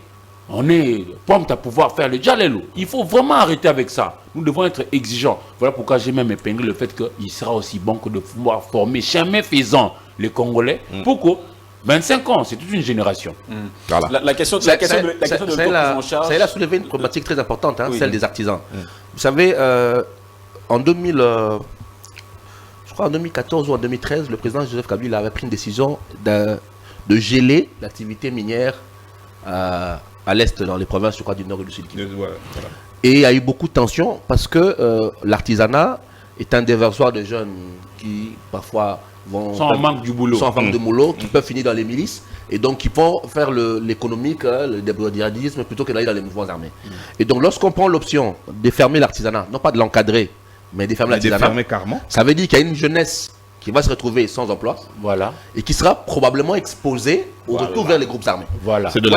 on est prompt à pouvoir faire le Djalelo. Il faut vraiment arrêter avec ça. Nous devons être exigeants. Voilà pourquoi j'ai même épinglé le fait qu'il sera aussi bon que de pouvoir former chemin faisant les Congolais. Pourquoi 25 ans, c'est toute une génération. Voilà. La question de ça a soulevé une problématique très importante, celle des artisans. Vous savez, en 2014 ou en 2013, le président Joseph Kabila avait pris une décision de geler l'activité minière à l'est, dans les provinces, je crois, du nord et du sud. Et il y a eu beaucoup de tensions parce que l'artisanat est un déversoir de jeunes qui, parfois, sont en manque du boulot. Sont en manque de boulot, qui peuvent finir dans les milices et donc qui vont faire l'économique, le débrouillardisme plutôt que d'aller dans les mouvements armés. Et donc, lorsqu'on prend l'option de fermer l'artisanat, non pas de l'encadrer, mais de fermer l'artisanat, ça veut dire qu'il y a une jeunesse qui va se retrouver sans emploi, et qui sera probablement exposé au retour vers les groupes armés.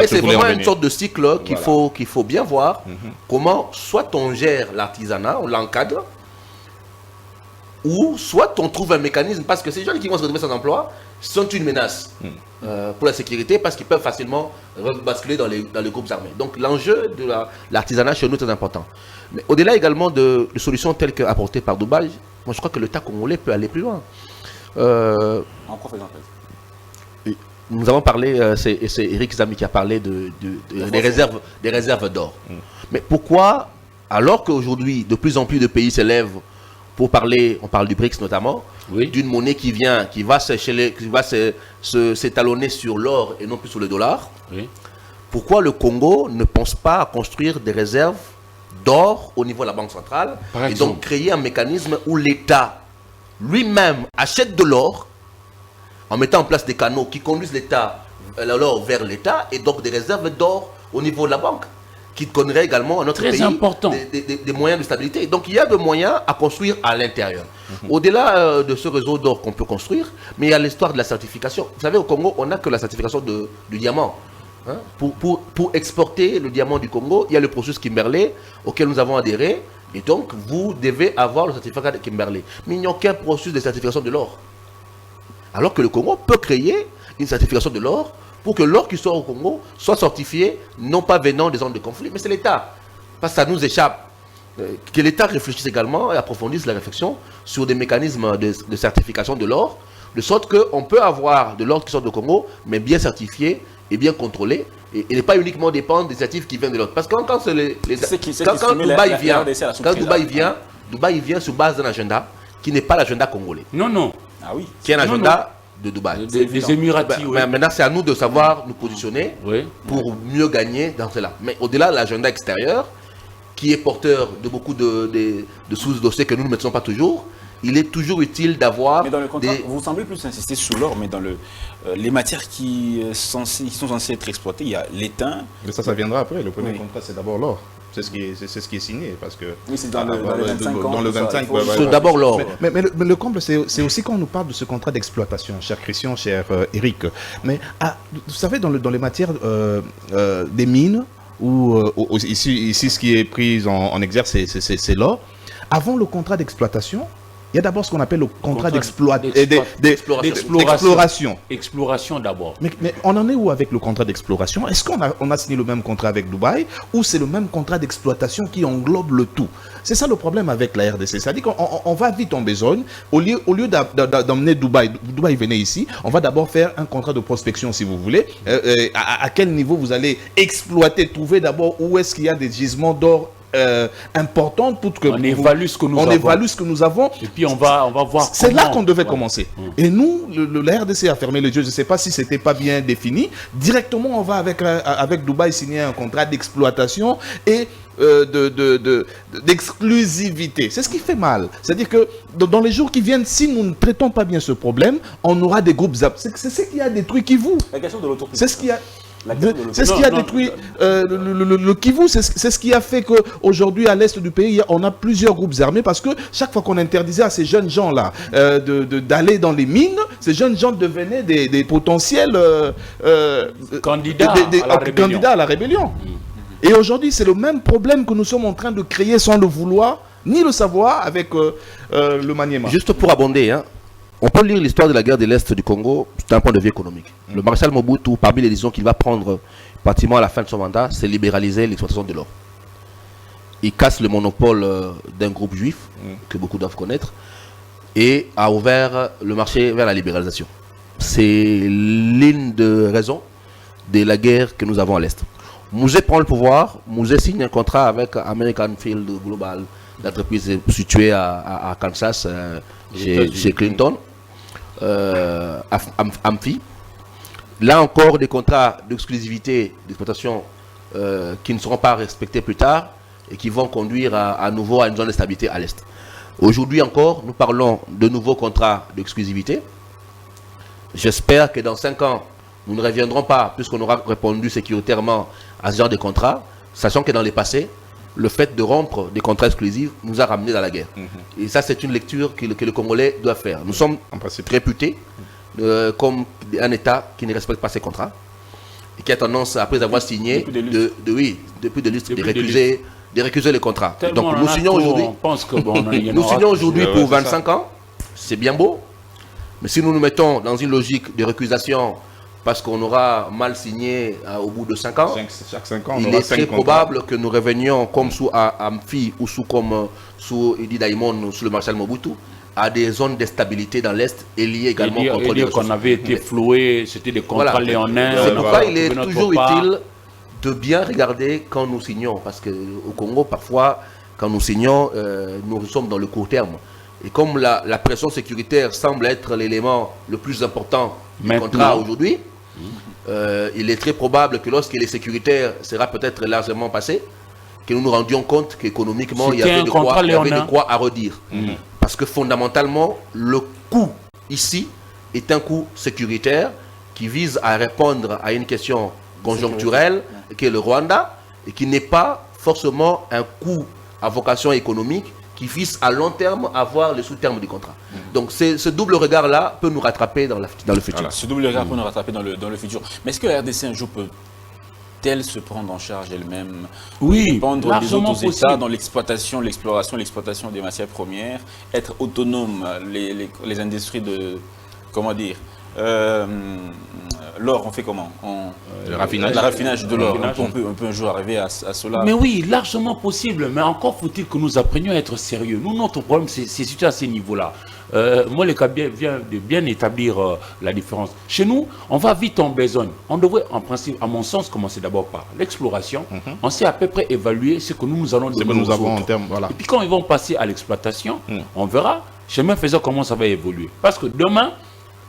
C'est vraiment une sorte de cycle qu'il faut bien voir, comment soit on gère l'artisanat, on l'encadre, ou soit on trouve un mécanisme, parce que ces gens qui vont se retrouver sans emploi sont une menace pour la sécurité, parce qu'ils peuvent facilement basculer dans les groupes armés. Donc l'enjeu de l'artisanat chez nous est très important. Mais au-delà également de solutions telles qu'apportées par Dubaï, moi je crois que l'État congolais peut aller plus loin. En quoi faisant nous avons parlé, c'est Eric Zami qui a parlé des réserves d'or. Mais pourquoi, alors qu'aujourd'hui de plus en plus de pays s'élèvent pour parler, on parle du BRICS notamment, d'une monnaie qui va s'étalonner sur l'or et non plus sur le dollar, pourquoi le Congo ne pense pas à construire des réserves d'or au niveau de la Banque centrale et donc créer un mécanisme où l'État lui-même achète de l'or en mettant en place des canaux qui conduisent l'État l'or vers l'État et donc des réserves d'or au niveau de la banque, qui donnerait également à notre Très pays important. Des moyens de stabilité. Donc il y a des moyens à construire à l'intérieur. Au-delà de ce réseau d'or qu'on peut construire, mais il y a l'histoire de la certification. Vous savez, au Congo, on n'a que la certification du diamant. Hein? Pour exporter le diamant du Congo, il y a le processus Kimberley auquel nous avons adhéré. Et donc, vous devez avoir le certificat de Kimberley. Mais il n'y a aucun processus de certification de l'or. Alors que le Congo peut créer une certification de l'or pour que l'or qui sort au Congo soit certifié, non pas venant des zones de conflit, mais c'est l'État. Parce que ça nous échappe. Que l'État réfléchisse également et approfondisse la réflexion sur des mécanismes de certification de l'or, de sorte qu'on peut avoir de l'or qui sort du Congo, mais bien certifié et bien contrôlé, et ne pas uniquement dépendre des initiatives qui viennent de l'autre. Parce que quand Dubaï vient sur base d'un agenda qui n'est pas l'agenda congolais. Non. Ah oui. Qui est un agenda de Dubaï. Des Émiratis, oui. Maintenant, c'est à nous de savoir nous positionner pour mieux gagner dans cela. Mais au-delà de l'agenda extérieur, qui est porteur de beaucoup de sous-dossiers que nous ne mettons pas toujours, il est toujours utile d'avoir... Mais dans le contrat, vous semblez plus insister sur l'or, mais dans les matières qui sont censées être exploitées, il y a l'étain. Mais ça viendra après. Le premier contrat, c'est d'abord l'or. C'est ce qui est signé. Parce que oui, c'est dans le 25 ans. Dans le 25 ans. C'est d'abord l'or. Mais le comble, c'est aussi quand on nous parle de ce contrat d'exploitation, cher Christian, cher Eric. Mais vous savez, dans les matières des mines, ou ici, ce qui est pris en exergue, c'est l'or. Avant le contrat d'exploitation, il y a d'abord ce qu'on appelle le contrat d'exploration. Exploration d'abord. Mais on en est où avec le contrat d'exploration? Est-ce qu'on a signé le même contrat avec Dubaï ou c'est le même contrat d'exploitation qui englobe le tout? C'est ça le problème avec la RDC. C'est-à-dire qu'on va vite en besogne. Au lieu d'emmener Dubaï venez ici, on va d'abord faire un contrat de prospection si vous voulez. À quel niveau vous allez exploiter, trouver d'abord où est-ce qu'il y a des gisements d'or importante pour que on évalue ce que nous avons. Et puis on va voir. C'est là qu'on devait commencer. Et nous, la RDC a fermé les yeux. Je ne sais pas si c'était pas bien défini. Directement, on va avec Dubaï signer un contrat d'exploitation et d'exclusivité. C'est ce qui fait mal. C'est-à-dire que dans les jours qui viennent, si nous ne traitons pas bien ce problème, on aura des groupes. C'est ce qui a détruit Kivu. La question de l'autorisation. C'est ce qui a. C'est ce qui a détruit le Kivu, c'est ce qui a fait qu'aujourd'hui à l'est du pays, on a plusieurs groupes armés parce que chaque fois qu'on interdisait à ces jeunes gens-là d'aller dans les mines, ces jeunes gens devenaient des potentiels candidats à la rébellion. Et aujourd'hui, c'est le même problème que nous sommes en train de créer sans le vouloir, ni le savoir avec le maniement. Juste pour abonder, hein. On peut lire l'histoire de la guerre de l'Est du Congo d'un point de vue économique. Le maréchal Mobutu, parmi les décisions qu'il va prendre pratiquement à la fin de son mandat, c'est libéraliser l'exploitation de l'or. Il casse le monopole d'un groupe juif, que beaucoup doivent connaître, et a ouvert le marché vers la libéralisation. C'est l'une des raisons de la guerre que nous avons à l'Est. Mouzé prend le pouvoir, Mouzé signe un contrat avec American Field Global, l'entreprise située à Kansas, chez Clinton. Amphi. Là encore, des contrats d'exclusivité d'exploitation qui ne seront pas respectés plus tard et qui vont conduire à nouveau à une zone de stabilité à l'Est. Aujourd'hui encore, nous parlons de nouveaux contrats d'exclusivité. J'espère que dans 5 ans, nous ne reviendrons pas, puisqu'on aura répondu sécuritairement à ce genre de contrat, sachant que dans les passés, le fait de rompre des contrats exclusifs nous a ramenés dans la guerre. Et ça, c'est une lecture que le Congolais doit faire. Nous sommes réputés comme un État qui ne respecte pas ses contrats et qui a tendance, après avoir signé, de récuser les contrats. Donc nous signons aujourd'hui pour 25 ans, c'est bien beau, mais si nous nous mettons dans une logique de récusation parce qu'on aura mal signé au bout de 5 ans, chaque 5 ans il est très probable que nous revenions comme sous Amphi ou sous Idi Daimon, sous le maréchal Mobutu, à des zones de stabilité dans l'Est et liées également contre les qu'on avait été floués, c'était des contrats léonins. C'est pourquoi il est toujours utile de bien regarder quand nous signons, parce qu'au Congo, parfois, quand nous signons, nous sommes dans le court terme. Et comme la pression sécuritaire semble être l'élément le plus important du contrat aujourd'hui, il est très probable que lorsque les sécuritaires sera peut-être largement passé, que nous nous rendions compte qu'économiquement, il y avait de quoi à redire. Parce que fondamentalement, le coût ici est un coût sécuritaire qui vise à répondre à une question conjoncturelle, qui est le Rwanda, et qui n'est pas forcément un coût à vocation économique qui vise à long terme à voir le sous-terme du contrat. Donc ce double regard-là peut nous rattraper dans le futur. Voilà, ce double regard peut nous rattraper dans le futur. Mais est-ce que la RDC un jour peut-elle se prendre en charge elle-même, dépendre des autres États dans l'exploitation, l'exploitation des matières premières, être autonome, les industries de, comment dire, l'or, on fait comment? Le raffinage. Le raffinage de l'or. On peut un jour arriver à cela. Mais oui, largement possible. Mais encore faut-il que nous apprenions à être sérieux. Nous, notre problème, c'est situé à ces niveaux-là. Moi, le cas vient de bien établir la différence. Chez nous, on va vite en besogne. On devrait, en principe, à mon sens, commencer d'abord par l'exploration. On sait à peu près évaluer ce que nous allons donner aux autres. En termes, voilà. Et puis quand ils vont passer à l'exploitation, on verra, chemin faisant, comment ça va évoluer. Parce que demain,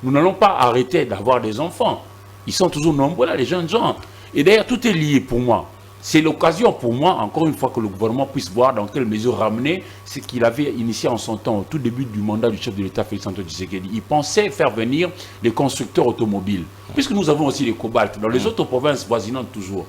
nous n'allons pas arrêter d'avoir des enfants. Ils sont toujours nombreux là, les jeunes gens. Et d'ailleurs, tout est lié pour moi. C'est l'occasion pour moi, encore une fois, que le gouvernement puisse voir dans quelle mesure ramener ce qu'il avait initié en son temps, au tout début du mandat du chef de l'État, Félix-Antoine Tshisekedi. Il pensait faire venir les constructeurs automobiles. Puisque nous avons aussi les cobaltes dans les autres provinces voisinantes toujours.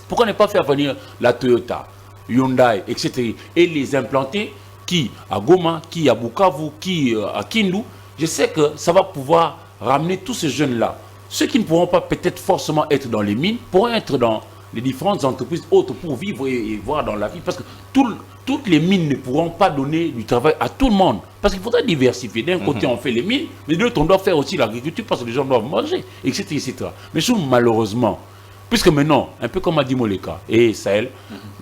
Pourquoi ne pas faire venir la Toyota, Hyundai, etc. et les implanter, qui à Goma, qui à Bukavu, qui à Kindu. Je sais que ça va pouvoir ramener tous ces jeunes-là. Ceux qui ne pourront pas peut-être forcément être dans les mines, pourront être dans les différentes entreprises autres pour vivre et voir dans la vie. Parce que toutes les mines ne pourront pas donner du travail à tout le monde. Parce qu'il faudra diversifier. D'un côté, on fait les mines, mais de l'autre, on doit faire aussi l'agriculture parce que les gens doivent manger, etc. etc. Mais malheureusement, puisque maintenant, un peu comme a dit Moleka et Sahel,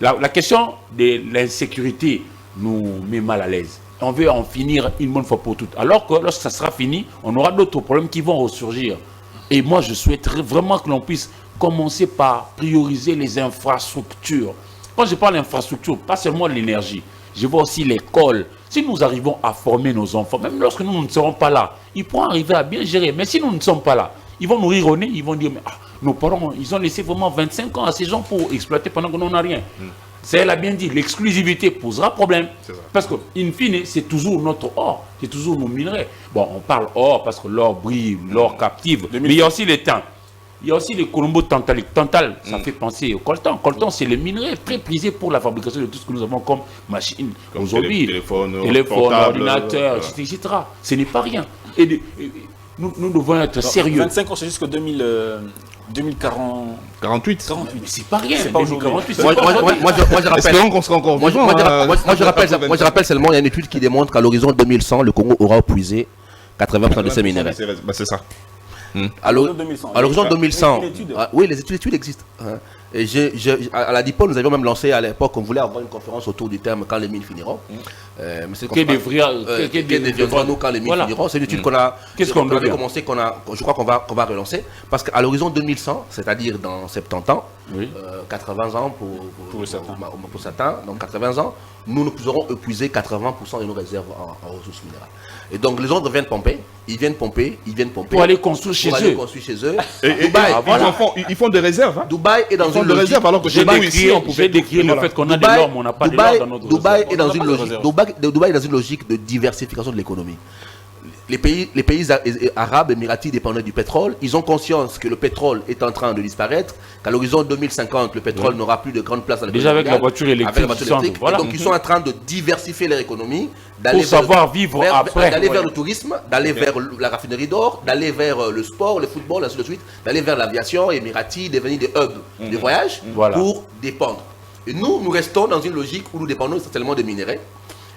la question de l'insécurité nous met mal à l'aise. On veut en finir une bonne fois pour toutes. Alors que lorsque ça sera fini, on aura d'autres problèmes qui vont ressurgir. Et moi, je souhaiterais vraiment que l'on puisse commencer par prioriser les infrastructures. Quand je parle d'infrastructures, pas seulement l'énergie, je vois aussi l'école. Si nous arrivons à former nos enfants, même lorsque nous ne serons pas là, ils pourront arriver à bien gérer. Mais si nous ne sommes pas là, ils vont nous rire au nez, ils vont dire, mais nos parents, ils ont laissé vraiment 25 ans à ces gens pour exploiter pendant que nous n'avons rien. Elle a bien dit, l'exclusivité posera problème. Parce que, in fine, c'est toujours notre or, c'est toujours nos minerais. Bon, on parle or parce que l'or brille, l'or captive, mais il y a aussi les temps. Il y a aussi les colombos tantaliques. Tantal, ça fait penser au coltan. Coltan, c'est les minerais très prisés pour la fabrication de tout ce que nous avons comme machine. Aujourd'hui, téléphone, ordinateur, etc. Ce n'est pas rien. Et nous devons être sérieux. 25 ans, c'est jusqu'au 2048. Mais c'est pas rien. C'est pas aujourd'hui. Moi, je rappelle. Espérons qu'on sera encore vivant. Moi, je rappelle seulement, il y a une étude qui démontre qu'à l'horizon 2100, le Congo aura épuisé 80% de ses minerais. C'est ça. À l'horizon 2100, oui, les études existent. Et à la DIPO, nous avions même lancé à l'époque, on voulait avoir une conférence autour du terme quand les mines finiront. Mais c'est que deviendrons-nous quand les mines finiront. C'est une étude qu'on a commencé, je crois qu'on va relancer. Parce qu'à l'horizon 2100, c'est-à-dire dans 70 ans, 80 ans pour certains, donc 80 ans, nous aurons épuisé 80% de nos réserves en ressources minérales. Et donc les autres viennent pomper, ils viennent pomper. Pour aller construire chez eux. Et Dubaï, ils font des réserves. Dubaï est dans une logique. Réserve, alors que j'ai décrit le fait qu'on a de l'or, mais on n'a pas de l'or dans notre Dubaï est dans une logique. Dubaï est dans une logique de diversification de l'économie. Les pays arabes, émiratis dépendaient du pétrole. Ils ont conscience que le pétrole est en train de disparaître, qu'à l'horizon 2050, le pétrole n'aura plus de grande place dans l'économie. Déjà avec la voiture électrique. Voilà. Donc ils sont en train de diversifier leur économie, d'aller vers le tourisme, d'aller vers la raffinerie d'or, d'aller vers le sport, le football, ainsi de suite, d'aller vers l'aviation, émiratis, devenir des hubs de voyage pour dépendre. Et nous restons dans une logique où nous dépendons essentiellement des minerais.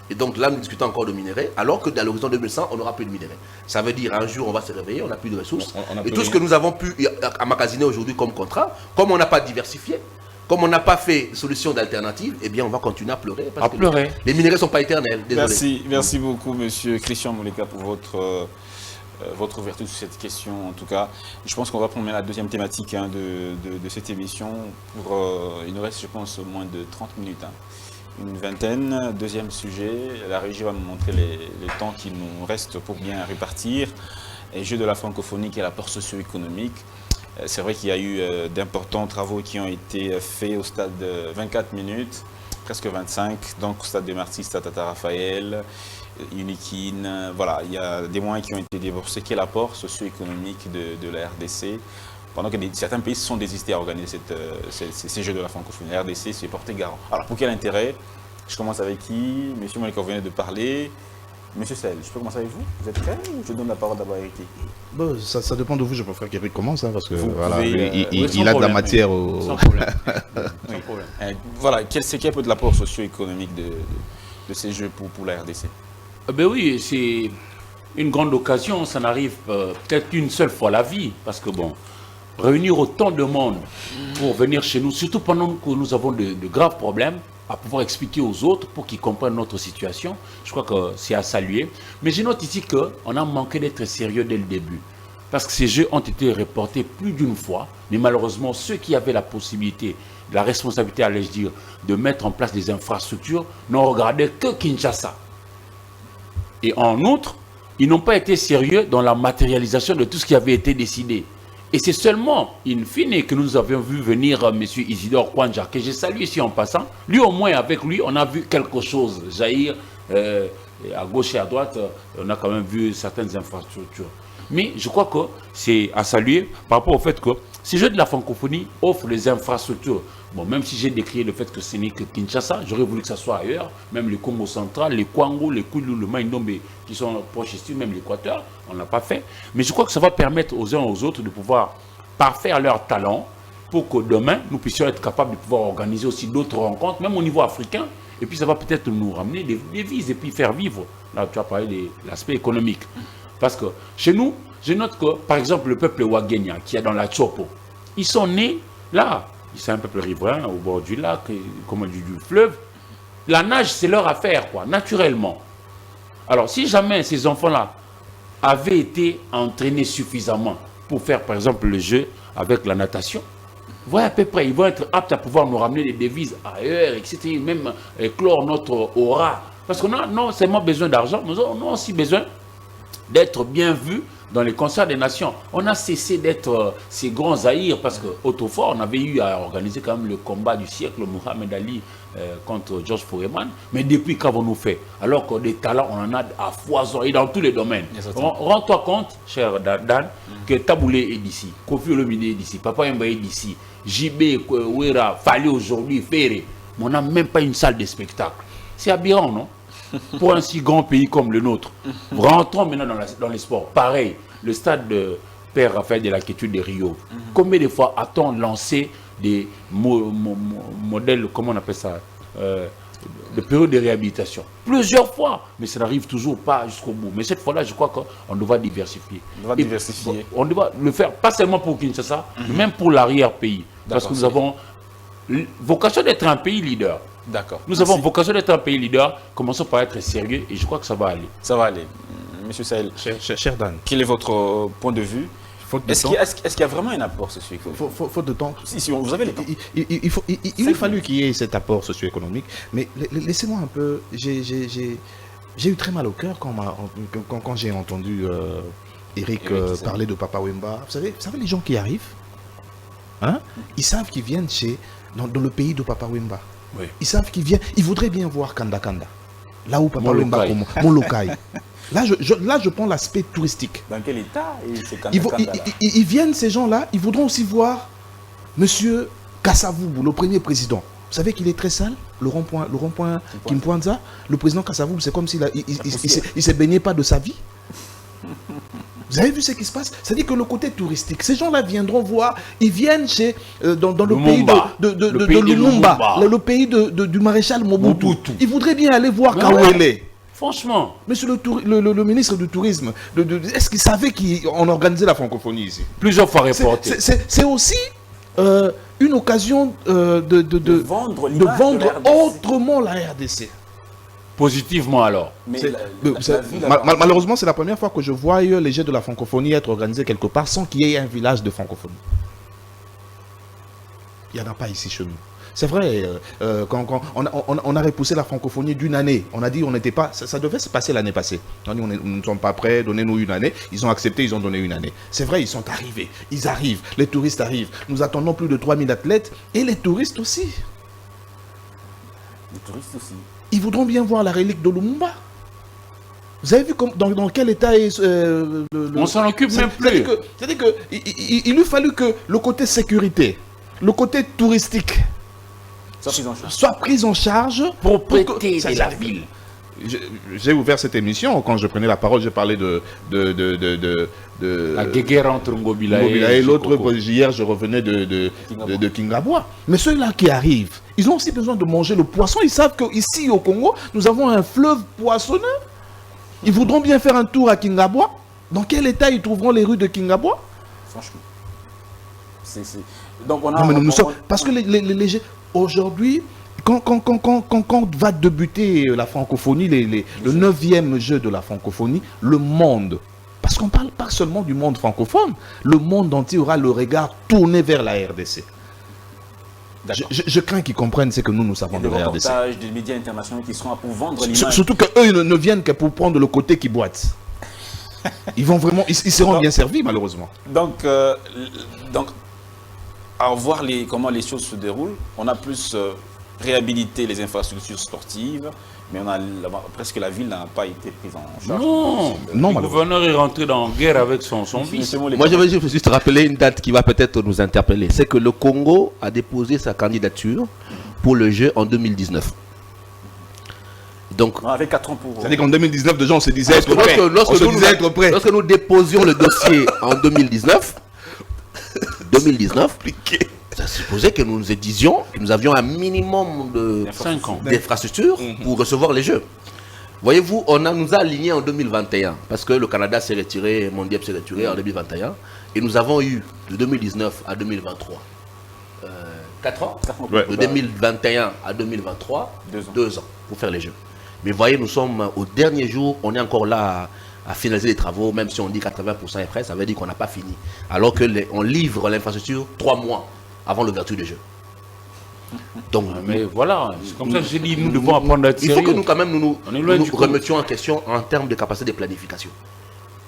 Et donc là, nous discutons encore de minerais, alors que dans l'horizon 2100, on n'aura plus de minerais. Ça veut dire un jour, on va se réveiller, on n'a plus de ressources. Et tout ce que nous avons pu emmagasiner aujourd'hui comme contrat, comme on n'a pas diversifié, comme on n'a pas fait solution d'alternative, eh bien, on va continuer à pleurer. Parce que les minerais ne sont pas éternels. Désolé. Merci beaucoup, monsieur Christian Moleka, pour votre ouverture sur cette question. En tout cas, je pense qu'on va prendre la deuxième thématique de cette émission. Il nous reste, je pense, moins de 30 minutes. Une vingtaine. Deuxième sujet, la régie va me montrer les temps qui nous restent pour bien répartir. Et jeu de la francophonie qui est l'apport socio-économique. C'est vrai qu'il y a eu d'importants travaux qui ont été faits au stade de 24 minutes. presque 25, donc Stade de Marty, Stade Tata Raphaël, Unikin, voilà, il y a des moyens qui ont été déboursés. Quel apport socio-économique de la RDC, pendant que certains pays se sont désistés à organiser ces Jeux de la francophonie. La RDC s'est porté garant. Alors pour quel intérêt? Je commence avec qui? Monsieur Moleka venait de parler. Monsieur Sel, je peux commencer avec vous? Vous êtes prêt ou je donne la parole d'abord à Eric? Bon, ça dépend de vous, je préfère qu'Eric commence, hein, parce que voilà, pouvez, il a de la matière au... Sans problème. Sans Oui. problème. Voilà, quel peut être l'apport socio-économique de ces Jeux pour la RDC? Ben oui, c'est une grande occasion, ça n'arrive peut-être qu'une seule fois à la vie, parce que bon, réunir autant de monde pour venir chez nous, surtout pendant que nous avons de graves problèmes, à pouvoir expliquer aux autres pour qu'ils comprennent notre situation, je crois que c'est à saluer. Mais je note ici qu'on a manqué d'être sérieux dès le début, parce que ces Jeux ont été reportés plus d'une fois, mais malheureusement, ceux qui avaient la possibilité, la responsabilité, allais-je dire, de mettre en place des infrastructures, n'ont regardé que Kinshasa. Et en outre, ils n'ont pas été sérieux dans la matérialisation de tout ce qui avait été décidé. Et c'est seulement, in fine, que nous avions vu venir M. Isidore Kwanja, que j'ai salué ici en passant. Lui, au moins, avec lui, on a vu quelque chose jaillir à gauche et à droite. On a quand même vu certaines infrastructures. Mais je crois que c'est à saluer par rapport au fait que ces Jeux de la francophonie offrent les infrastructures. Bon, même si j'ai décrié le fait que ce n'est que Kinshasa, j'aurais voulu que ça soit ailleurs, même le Congo central, les Kwango, les Koulou, le Maïndombe, qui sont proches ici, même l'Équateur, on ne l'a pas fait. Mais je crois que ça va permettre aux uns et aux autres de pouvoir parfaire leur talent pour que demain, nous puissions être capables de pouvoir organiser aussi d'autres rencontres, même au niveau africain. Et puis ça va peut-être nous ramener des devises et puis faire vivre. Là, tu as parlé de l'aspect économique. Parce que chez nous, je note que, par exemple, le peuple Wagenya, qui est dans la Tchopo, ils sont nés là. C'est un peuple riverain, au bord du lac, comme du fleuve. La nage, c'est leur affaire, quoi, naturellement. Alors, si jamais ces enfants-là avaient été entraînés suffisamment pour faire, par exemple, le jeu avec la natation, voilà à peu près, ils vont être aptes à pouvoir nous ramener des devises ailleurs, etc., même éclore notre aura. Parce qu'on a non seulement besoin d'argent, nous avons aussi besoin d'être bien vus dans les concerts des nations. On a cessé d'être ces grands zaïrs parce qu'autrefois, on avait eu à organiser quand même le combat du siècle, Mohamed Ali contre George Foreman. Mais depuis, qu'avons-nous fait? Alors que des talents, on en a à foison et dans tous les domaines. Rends-toi compte, cher Dan, que Taboulé est d'ici, Kofi Olomide est d'ici, Papa Yemba est d'ici, JB, Ouera, Fali aujourd'hui, Ferré. Mais on n'a même pas une salle de spectacle. C'est aberrant, non? Pour un si grand pays comme le nôtre. Rentrons maintenant dans les sports. Pareil, le stade de Père Raphaël de la Quiétude de Rio. Combien de fois a-t-on lancé des modèles, comment on appelle ça, de période de réhabilitation? Plusieurs fois, mais ça n'arrive toujours pas jusqu'au bout. Mais cette fois-là, je crois qu'on doit diversifier. On doit le faire, pas seulement pour Kinshasa, mais même pour l'arrière-pays. Parce que nous avons vocation d'être un pays leader. D'accord. Nous avons vocation d'être un pays leader. Commençons par être sérieux et je crois que ça va aller. Ça va aller. Monsieur Sahel, Cher Dan, quel est votre point de vue? Est-ce qu'il y a vraiment un apport socio-économique? faute de temps. Si vous avez le temps. Il a fallu qu'il y ait cet apport socio-économique, mais laissez-moi un peu. J'ai eu très mal au cœur quand j'ai entendu Eric parler de Papa Wemba. Vous savez les gens qui arrivent, hein, ils savent qu'ils viennent dans le pays de Papa Wemba. Oui. Ils savent qu'ils viennent, ils voudraient bien voir Kanda Kanda, là où Papa Wemba, Molokai. Là, je prends l'aspect touristique. Dans quel état c'est ils viennent, ces gens-là, ils voudront aussi voir Monsieur Kasavubu, le premier président. Vous savez qu'il est très sale, le rond-point Kimpwanza. Le président Kasavubu, c'est comme s'il ne s'est baigné pas de sa vie. Vous avez vu ce qui se passe? C'est-à-dire que le côté touristique, ces gens-là viendront voir, ils viennent dans le pays de Lumumba, le pays du maréchal Mobutu. Ils voudraient bien aller voir Kawele. Franchement. Monsieur le ministre du Tourisme, est-ce qu'il savait qu'on organisait la francophonie ici? Plusieurs fois reporté. C'est aussi une occasion de vendre autrement la RDC. Positivement alors. Malheureusement, c'est la première fois que je vois les Jeux de la francophonie être organisés quelque part sans qu'il y ait un village de francophonie. Il n'y en a pas ici chez nous. C'est vrai, quand on a repoussé la francophonie d'une année, on a dit on n'était pas, ça devait se passer l'année passée. On a dit nous ne sommes pas prêts, donnez-nous une année. Ils ont accepté, ils ont donné une année. C'est vrai, ils sont arrivés, ils arrivent, les touristes arrivent. Nous attendons plus de 3000 athlètes et les touristes aussi. Les touristes aussi. Ils voudront bien voir la relique de Lumumba. Vous avez vu dans quel état est On s'en occupe même plus. C'est-à-dire qu'il lui fallu que le côté sécurité, le côté touristique soit pris en charge. Propriété de la ville. J'ai ouvert cette émission, quand je prenais la parole, j'ai parlé de la guerre entre Ngobila et l'autre. Hier, je revenais de Kingabwa. Mais ceux-là qui arrivent, ils ont aussi besoin de manger le poisson. Ils savent qu'ici au Congo, nous avons un fleuve poissonneux. Ils voudront bien faire un tour à Kingabwa. Dans quel état ils trouveront les rues de Kingabwa? Franchement. Donc parce que les aujourd'hui, quand va débuter la francophonie, le 9e jeu de la francophonie, le monde, parce qu'on ne parle pas seulement du monde francophone, le monde entier aura le regard tourné vers la RDC. Je crains qu'ils comprennent ce que nous savons de la RDC. Des médias internationaux qui seront là pour vendre l'image. Surtout qu'eux ne viennent que pour prendre le côté qui boite. Ils vont vraiment, ils seront bien servis malheureusement. Donc, à voir comment les choses se déroulent, on a plus réhabilité les infrastructures sportives, mais presque la ville n'a pas été prise en charge. Non, le gouverneur est rentré dans la guerre avec son fils. Moi, je veux juste rappeler une date qui va peut-être nous interpeller. C'est que le Congo a déposé sa candidature pour le jeu en 2019. Donc, on avait 4 ans pour... C'est-à-dire qu'en 2019, déjà, on se disait être prêt. Lorsque nous déposions le dossier en 2019, ça supposait que nous nous disions que nous avions un minimum d'infrastructures pour recevoir les Jeux. Voyez-vous, nous a alignés en 2021, parce que le Canada s'est retiré, Mondial s'est retiré en 2021, et nous avons eu de 2019 à 2023 4 ans, de 2021 à 2023, 2 ans pour faire les Jeux. Mais voyez, nous sommes au dernier jour, on est encore là à finaliser les travaux, même si on dit 80% est prêt, ça veut dire qu'on n'a pas fini. Alors qu'on livre l'infrastructure 3 mois avant l'ouverture des Jeux. Donc, mais voilà, c'est comme ça que j'ai dit, nous devons apprendre à être sérieux. Il faut que nous, quand même, nous remettions en question en termes de capacité de planification.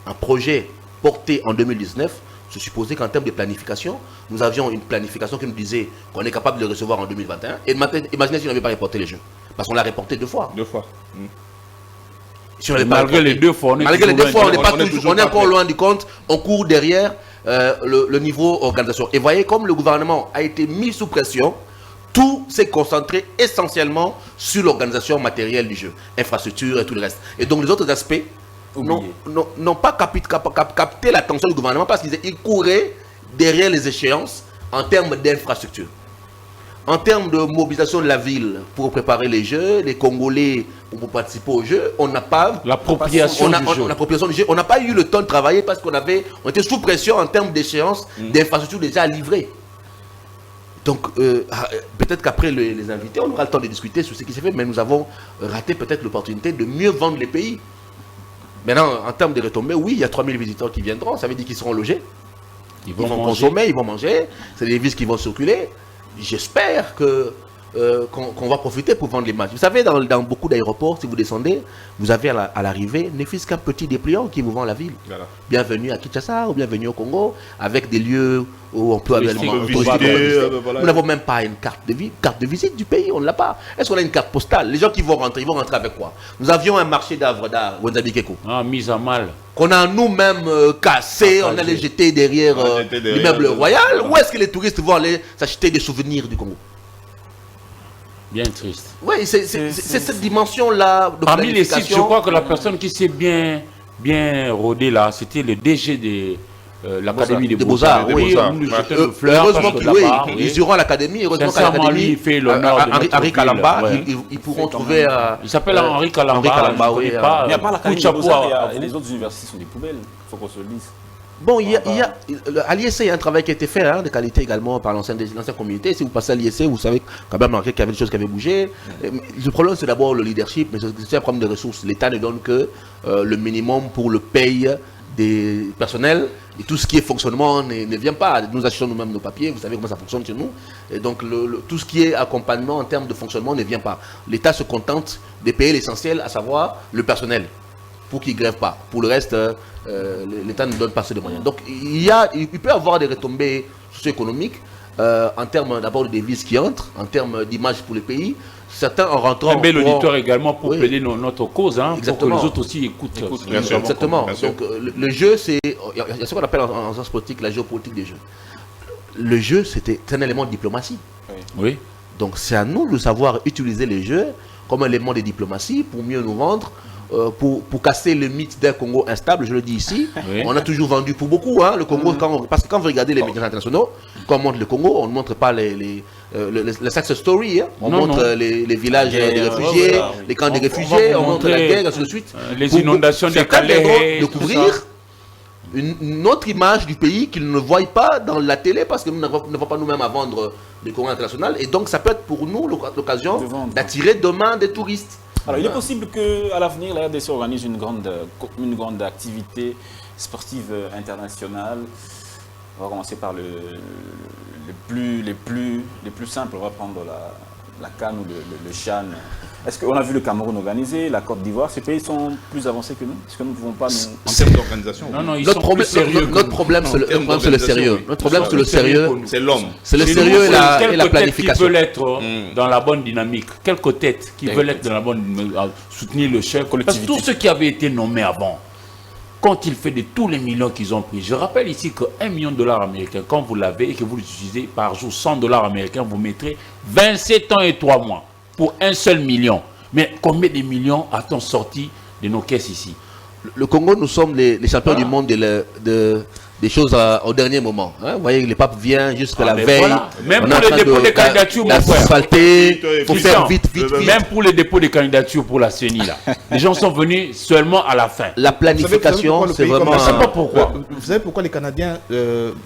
Un projet porté en 2019, se supposait qu'en termes de planification, nous avions une planification qui nous disait qu'on est capable de le recevoir en 2021. Et imaginez si on n'avait pas reporté les Jeux. Parce qu'on l'a reporté 2 fois. 2 fois. Si malgré les 2 fois, on est encore loin du compte. On court derrière le niveau organisation. Et voyez, comme le gouvernement a été mis sous pression, tout s'est concentré essentiellement sur l'organisation matérielle du jeu, infrastructure et tout le reste. Et donc les autres aspects n'ont pas capté l'attention du gouvernement parce qu'ils couraient derrière les échéances en termes d'infrastructure. En termes de mobilisation de la ville pour préparer les Jeux, les Congolais pour participer aux Jeux, on n'a pas l'appropriation du jeu. On n'a pas eu le temps de travailler parce qu'on était sous pression en termes d'échéance, d'infrastructures déjà livrées. Donc, peut-être qu'après les invités, on aura le temps de discuter sur ce qui s'est fait, mais nous avons raté peut-être l'opportunité de mieux vendre les pays. Maintenant, en termes de retombées, oui, il y a 3000 visiteurs qui viendront, ça veut dire qu'ils seront logés. Ils vont consommer, ils vont manger, c'est des vis qui vont circuler. J'espère qu'on va profiter pour vendre les matchs. Vous savez, dans beaucoup d'aéroports, si vous descendez, vous avez à l'arrivée, ne fût-ce qu'un petit dépliant qui vous vend la ville. Voilà. Bienvenue à Kinshasa ou bienvenue au Congo, avec des lieux où on peut réellement visiter. Nous n'avons même pas une carte de visite du pays, on ne l'a pas. Est-ce qu'on a une carte postale? Les gens qui vont rentrer, ils vont rentrer avec quoi? Nous avions un marché d'œuvres d'art, Wenzami Keko. Mise à mal. Qu'on a nous-mêmes cassé, on allait jeter derrière l'immeuble royal. Où est-ce que les touristes vont aller s'acheter des souvenirs du Congo? Bien triste. Oui, c'est cette dimension-là de parmi les sites, je crois que la personne qui s'est bien rodée là, c'était le DG de l'Académie des Beaux-Arts. Oui, heureusement qu'ils iront à l'Académie. Heureusement qu'à l'Académie, fait l'honneur de Henri Kalamba, ils pourront trouver... Il s'appelle Henri Kalamba, il n'y a pas l'Académie des Beaux-Arts, les autres universités sont des poubelles, il faut qu'on se le dise. Bon, à l'IEC, il y a un travail qui a été fait de qualité également par l'ancienne communauté. Si vous passez à l'IEC, vous savez quand même qu'il y avait des choses qui avaient bougé. Le problème, c'est d'abord le leadership, mais c'est un problème de ressources. L'État ne donne que le minimum pour le paye des personnels et tout ce qui est fonctionnement ne vient pas. Nous achetons nous-mêmes nos papiers, vous savez comment ça fonctionne chez nous. Et donc, tout ce qui est accompagnement en termes de fonctionnement ne vient pas. L'État se contente de payer l'essentiel, à savoir le personnel, pour qu'il ne grève pas. Pour le reste, l'État ne donne pas assez de moyens. Donc, il peut y avoir des retombées socio-économiques en termes d'abord de devises qui entrent, en termes d'image pour le pays, certains en rentrant... Un bel auditoire également pour plaider notre cause, pour que les autres aussi écoutent. Exactement. Donc le jeu, c'est... Il y a ce qu'on appelle en sciences politiques la géopolitique des jeux. Le jeu, c'est un élément de diplomatie. Oui. Donc c'est à nous de savoir utiliser les jeux comme élément de diplomatie pour mieux nous vendre, pour casser le mythe d'un Congo instable, je le dis ici. Oui. On a toujours vendu pour beaucoup le Congo, parce que quand vous regardez les médias internationaux, quand on montre le Congo, on ne montre pas les success story, on montre les villages des réfugiés, les camps des réfugiés, on montre la guerre, ainsi de suite. Les inondations des Calais, de couvrir une autre image du pays qu'ils ne voient pas dans la télé parce que nous n'avons pas nous-mêmes à vendre des Congo international, et donc ça peut être pour nous l'occasion d'attirer demain des touristes. Alors il est possible qu'à l'avenir la RDC organise une grande activité sportive internationale. On va commencer par les plus simples. On va prendre la CAN ou le CHAN. Est-ce qu'on a vu le Cameroun organiser, la Côte d'Ivoire? Ces pays sont plus avancés que nous? Est-ce que nous ne pouvons pas nous... En termes d'organisation. Non, ils sont plus sérieux. Notre problème, c'est le sérieux. Notre problème, c'est le sérieux. C'est l'homme. C'est le sérieux et la planification. Qui veulent être dans la bonne dynamique. Quelques têtes qui veulent être dans la bonne dynamique, soutenir le chef. Parce que tous ceux qui avaient été nommés avant, quand il fait de tous les millions qu'ils ont pris, je rappelle ici que $1 million américains, quand vous l'avez et que vous l'utilisez par jour, $100 américains, vous mettrez 27 ans et 3 mois pour un seul million. Mais combien de millions a-t-on sorti de nos caisses ici? Le Congo, nous sommes les champions du monde des choses au dernier moment. Vous voyez, le pape vient jusqu'à la veille. Voilà. Même pour les dépôts de candidature, mon frère. Il faut faire vite. Même pour les dépôts de candidature pour la CENI, là. Les gens sont venus seulement à la fin. La planification, c'est vraiment... Je ne sais pas pourquoi. Vous savez pourquoi les Canadiens,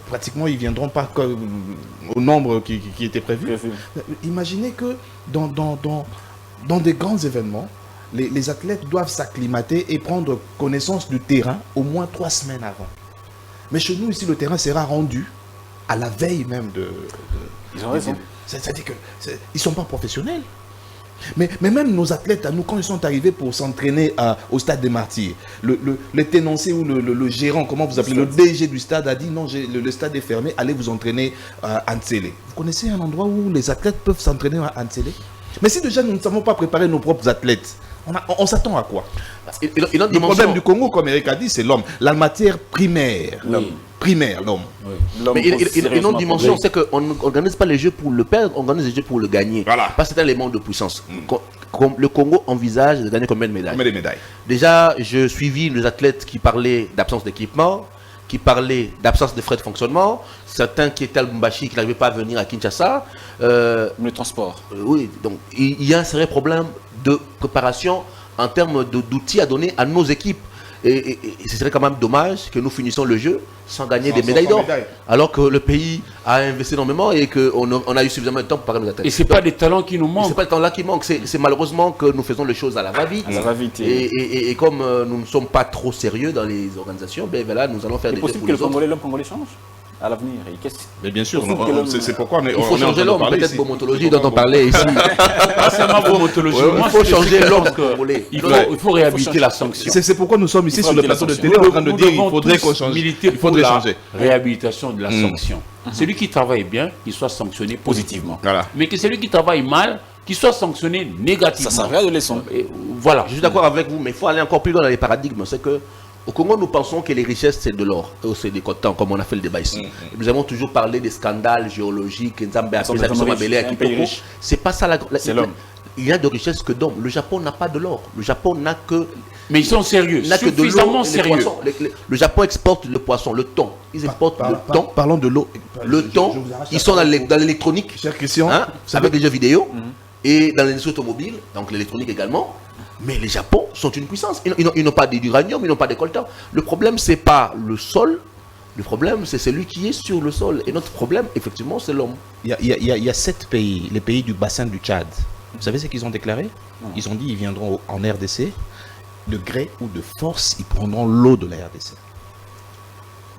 pratiquement, ils ne viendront pas au nombre qui était prévu? Imaginez que dans des grands événements, les athlètes doivent s'acclimater et prendre connaissance du terrain au moins 3 semaines avant. Mais chez nous, ici, le terrain sera rendu à la veille même de... Ils ont raison. C'est-à-dire qu'ils ne sont pas professionnels. Mais même nos athlètes, à nous, quand ils sont arrivés pour s'entraîner au stade des Martyrs, le ténoncier ou le gérant, comment vous appelez, le DG du stade a dit non, le stade est fermé, allez vous entraîner à Ntsélé. Vous connaissez un endroit où les athlètes peuvent s'entraîner à Ntsélé? Mais si déjà nous ne savons pas préparer nos propres athlètes, on s'attend à quoi? Le problème du Congo, comme Eric a dit, c'est l'homme. La matière primaire. Oui. Primaire, l'homme. Oui. Mais une autre dimension, c'est qu'on n'organise pas les jeux pour le perdre, on organise les jeux pour le gagner. Voilà. Parce que c'est un élément de puissance. Le Congo envisage de gagner combien de médailles? Combien de médailles? Déjà, je suivis les athlètes qui parlaient d'absence d'équipement, qui parlaient d'absence de frais de fonctionnement, certains qui étaient à Lubumbashi, qui n'arrivaient pas à venir à Kinshasa. Le transport. Oui, donc il y a un sérieux problème de préparation en termes d'outils à donner à nos équipes. Et ce serait quand même dommage que nous finissions le jeu sans gagner des médailles d'or. Alors que le pays a investi énormément et qu'on a eu suffisamment de temps pour préparer nos athlètes. Et ce n'est pas des talents qui nous manquent. Ce n'est pas des talents qui manquent. C'est malheureusement que nous faisons les choses à la va-vite. Et comme nous ne sommes pas trop sérieux dans les organisations, ben voilà, nous allons faire des choses pour les autres. C'est possible que l'homme congolais change à l'avenir. Mais bien sûr, c'est pourquoi il faut changer l'homme, peut-être Bomontologie dont on parlait ici. Il faut changer l'homme. Il faut réhabiliter la sanction. C'est pourquoi nous sommes ici sur le plateau de télé en train de dire qu'il faudrait qu'on change. Il faudrait changer. Réhabilitation de la sanction. Celui qui travaille bien, qu'il soit sanctionné positivement. Mais que celui qui travaille mal, qu'il soit sanctionné négativement. Ça servira de leçon. Voilà, je suis d'accord avec vous, mais il faut aller encore plus loin dans les paradigmes. C'est que au Congo, nous pensons que les richesses, c'est de l'or, c'est des coltans, comme on a fait le débat ici. Nous avons toujours parlé des scandales géologiques, c'est pas ça c'est l'homme. Il y a de richesses que d'hommes. Le Japon n'a pas de l'or. Le Japon n'a que... Mais ils sont sérieux, suffisamment sérieux. Le Japon exporte le poisson, le thon. Ils exportent le thon. Parlons de l'eau. Le thon, ils sont dans l'électronique, avec les jeux vidéo, et dans l'industrie automobile, donc l'électronique également. Mais les Japon sont une puissance. Ils n'ont pas d'uranium, ils n'ont pas de coltan. Le problème, ce n'est pas le sol. Le problème, c'est celui qui est sur le sol. Et notre problème, effectivement, c'est l'homme. Il y a 7 pays, les pays du bassin du Tchad. Vous savez ce qu'ils ont déclaré? Ils ont dit qu'ils viendront en RDC. De gré ou de force, ils prendront l'eau de la RDC.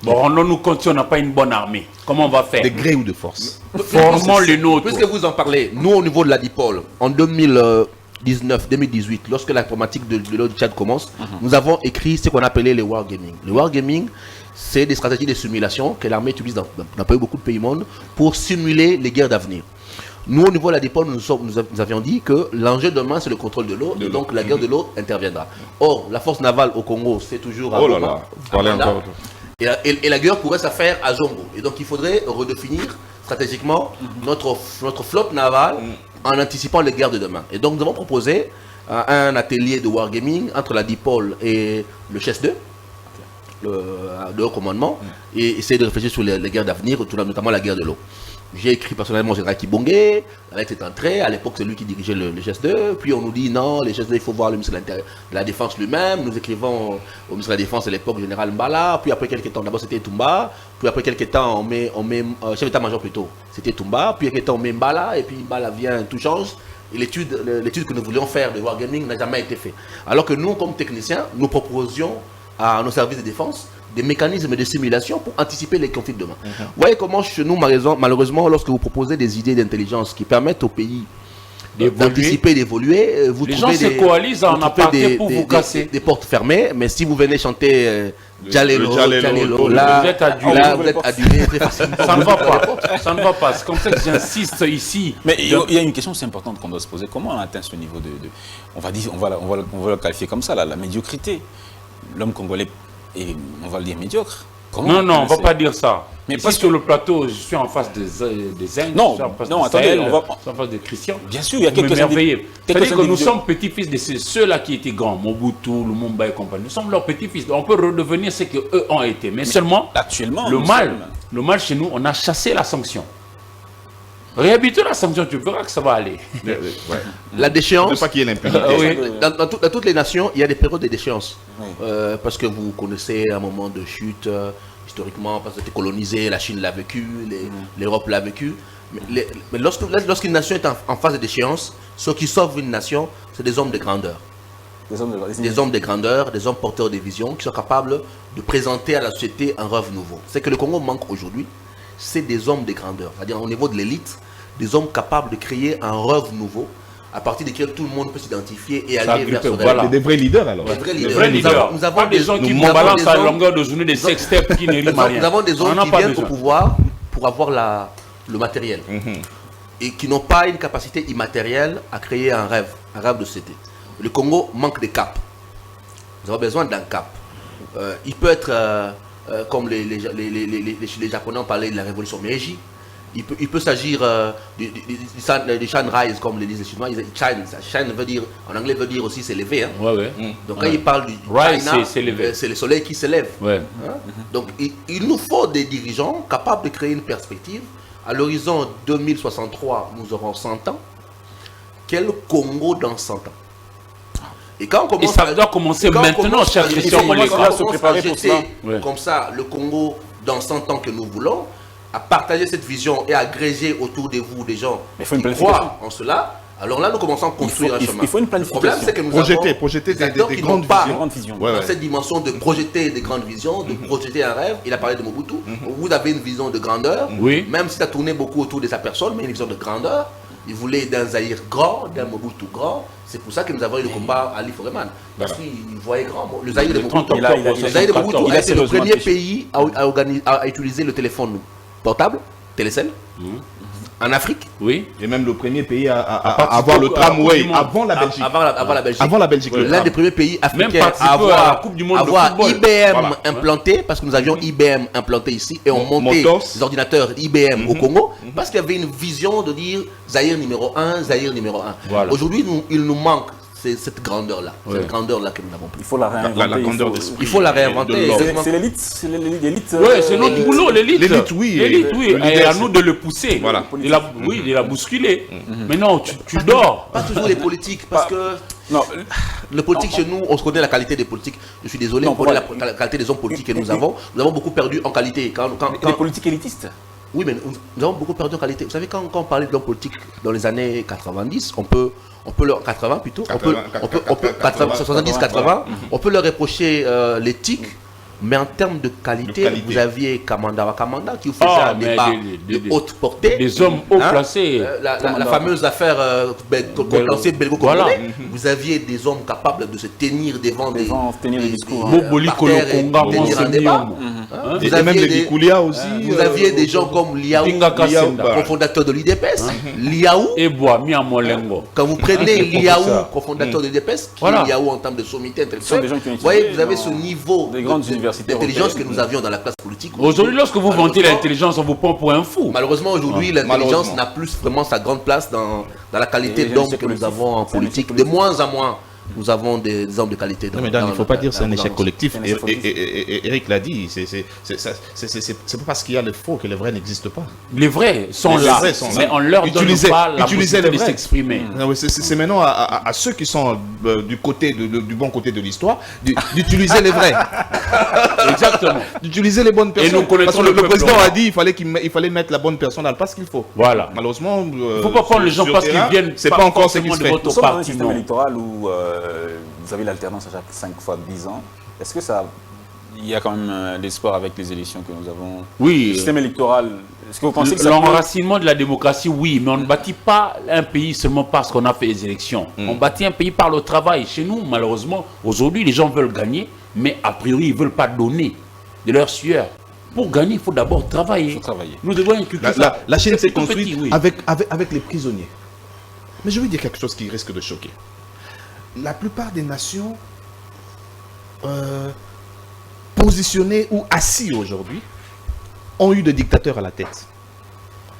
Bon, rendons-nous compte si on n'a pas une bonne armée. Comment on va faire? De gré ou de force? Formons les nôtres. Puisque vous en parlez, nous, au niveau de la dipole, en 2019-2018, lorsque la problématique de l'eau du Tchad commence, nous avons écrit ce qu'on appelait les wargaming. Le wargaming, c'est des stratégies de simulation que l'armée utilise dans beaucoup de pays du monde pour simuler les guerres d'avenir. Nous, au niveau de la dépôt, nous avions dit que l'enjeu demain, c'est le contrôle de l'eau, et donc la guerre de l'eau interviendra. Or, la force navale au Congo, c'est toujours à Goma, à Banda. Et la guerre pourrait se faire à Zongo. Et donc, il faudrait redéfinir stratégiquement notre flotte navale en anticipant les guerres de demain. Et donc, nous avons proposé un atelier de wargaming entre la DIPOL et le CHES-2, le haut commandement, et essayer de réfléchir sur les guerres d'avenir, notamment la guerre de l'eau. J'ai écrit personnellement au général Kibongé, la lettre est entrée, à l'époque c'est lui qui dirigeait le GES2, puis on nous dit non, le GES2 il faut voir le ministre de la Défense lui-même, nous écrivons au ministre de la Défense à l'époque, le général Mbala, puis après quelques temps, d'abord c'était Toumba, puis après quelques temps on met chef d'état-major plutôt, c'était Toumba, puis quelques temps on met Mbala, et puis Mbala vient, tout change, et l'étude que nous voulions faire de wargaming n'a jamais été faite. Alors que nous, comme techniciens, nous proposions à nos services de défense des mécanismes de simulation pour anticiper les conflits de demain. Vous voyez comment chez nous, malheureusement, lorsque vous proposez des idées d'intelligence qui permettent au pays d'anticiper, d'évoluer, vous les trouvez gens se coalisent en aparté pour vous casser. Des portes fermées, mais si vous venez chanter Djalelo, là, vous êtes adulé très facilement. Ça ne va pas. Ça ne va pas. C'est comme ça que j'insiste ici. Mais il y a une question, c'est importante qu'on doit se poser. Comment on atteint ce niveau on va le qualifier comme ça, la médiocrité. L'homme congolais est, on va le dire, médiocre. Comment on ne va pas dire ça. Mais ici sur le plateau, je suis en face des Indes, non, je suis en face non, de attendez, Sahel, on va... je suis en face des Christians. Bien sûr, il y a quelques merveilleux. C'est-à-dire que nous sommes petits-fils de ceux-là qui étaient grands, Mobutu, Lumumba et compagnie. Nous sommes leurs petits-fils. On peut redevenir ce qu'eux ont été. Mais seulement, actuellement, le mal chez nous, on a chassé la sanction. Réhabiter la sanction, tu verras que ça va aller. La déchéance. Je ne veux pas qu'il y ait l'impunité. Dans toutes les nations, il y a des périodes de déchéance. Parce que vous connaissez un moment de chute, historiquement, parce que c'était colonisé, la Chine l'a vécu, l'Europe l'a vécu. Mais lorsqu'une nation est en phase de déchéance, ceux qui sauvent une nation, c'est des hommes de grandeur. Des hommes de grandeur, des hommes porteurs de vision, qui sont capables de présenter à la société un rêve nouveau. C'est que le Congo manque aujourd'hui, c'est des hommes de grandeur. C'est-à-dire au niveau de l'élite, des hommes capables de créer un rêve nouveau, à partir desquels tout le monde peut s'identifier et aller vers ce rêve. Voilà. Des vrais leaders alors. Des vrais leaders. Nous avons des gens qui nous balancent à longueur de journée des sextapes qui ne riment rien. Nous avons des hommes qui viennent au pouvoir pour avoir le matériel. Et qui n'ont pas une capacité immatérielle à créer un rêve de société. Le Congo manque de cap. Nous avons besoin d'un cap. Il peut être, comme les Japonais ont parlé de la révolution Meiji, il peut s'agir du sunrise, comme le disent les Chinois. Shine veut dire, en anglais veut dire aussi s'élever. Hein. Donc quand ils parlent du China, c'est le soleil qui s'élève. Donc il nous faut des dirigeants capables de créer une perspective. À l'horizon 2063, nous aurons 100 ans. Quel Congo dans 100 ans? Et quand on commence, ça doit commencer maintenant, cher Christian Moleka. Comme ça, le Congo dans 100 ans que nous voulons, à partager cette vision et à agréger autour de vous des gens qui croient en cela, alors là nous commençons à construire un chemin. Il faut une planification. Le problème, c'est que nous projeter des acteurs qui n'ont pas grandes visions. dans cette dimension de projeter des grandes visions, de projeter un rêve. Il a parlé de Mobutu. Vous avez une vision de grandeur, même si ça tournait beaucoup autour de sa personne, mais une vision de grandeur. Il voulait d'un Zaïre grand, d'un Mobutu grand. C'est pour ça que nous avons eu le combat à Ali Foreman. Parce qu'il voyait grand. Le Zaïre de Mobutu a été le premier pays à utiliser le téléphone portable, télécell, en Afrique. Et même le premier pays à avoir le tramway avant la Belgique. Avant la Belgique. L'un des premiers pays africains à avoir IBM implanté, parce que nous avions IBM implanté ici, et on montait des ordinateurs IBM au Congo, parce qu'il y avait une vision de dire Zaïre numéro 1, Zaïre numéro 1. Aujourd'hui, il nous manque cette grandeur-là. Cette grandeur-là que nous n'avons plus. Il faut la réinventer. Il faut la réinventer. C'est l'élite. Oui, c'est notre boulot, l'élite. L'élite, oui. Et à nous de le pousser. De la bousculer. Mais non, tu dors. Pas toujours les politiques, parce que le politique chez nous, on se connaît la qualité des politiques. Je suis désolé, on connaît la qualité des hommes politiques que nous avons. Nous avons beaucoup perdu en qualité. Les politiques élitistes. Oui, mais nous avons beaucoup perdu en qualité. Vous savez, quand on parlait d'hommes politiques dans les années 90, on peut leur 80 plutôt, 70-80, on peut leur reprocher l'éthique, mais en termes de qualité, vous aviez Kamanda qui vous faisait un débat de haute portée. Des hommes haut placés. La fameuse affaire contentieux belgo-congolais. Vous aviez des hommes capables de se tenir devant des discours. tenir un débat. Hein? Et même les Bikoulia aussi. Vous aviez des gens comme Liaou, cofondateur de l'IDPS, Liaou. Et Bois, Mia Molengo. Quand vous prenez Liaou, cofondateur de l'IDPS, qui est Liaou en termes de sommité intellectuelle, vous voyez, vous avez ce niveau d'intelligence que nous avions dans la classe politique. Aujourd'hui, lorsque vous vantez l'intelligence, on vous prend pour un fou. Malheureusement, aujourd'hui, l'intelligence n'a plus vraiment sa grande place dans la qualité d'hommes que nous avons en politique. De moins en moins, nous avons des hommes de qualité. Non, mais Dan, il ne faut pas dire que c'est un échec collectif. Et Eric l'a dit, c'est pas parce qu'il y a le faux que les vrais n'existent pas. Les vrais sont là, mais on leur donne pas la possibilité de s'exprimer. C'est maintenant à ceux qui sont du bon côté de l'histoire d'utiliser les vrais. Exactement. D'utiliser les bonnes personnes. Et nous connaissons le président a dit qu'il fallait mettre la bonne personne à la place qu'il faut. Voilà. Malheureusement, il ne faut pas prendre les gens parce qu'ils viennent. C'est pas encore ce qui se fait. Nous sommes dans un système électoral où vous avez l'alternance à chaque 5 fois 10 ans. Est-ce que il y a quand même l'espoir avec les élections que nous avons? Oui. Le système électoral, est-ce que vous pensez que l'enracinement de la démocratie, oui, mais on ne bâtit pas un pays seulement parce qu'on a fait les élections. On bâtit un pays par le travail. Chez nous, malheureusement, aujourd'hui, les gens veulent gagner, mais a priori, ils ne veulent pas donner de leur sueur. Pour gagner, il faut d'abord travailler. Nous devons inculquer ça. La Chine s'est construite avec les prisonniers. Mais je vais dire quelque chose qui risque de choquer. La plupart des nations positionnés ou assis aujourd'hui ont eu des dictateurs à la tête.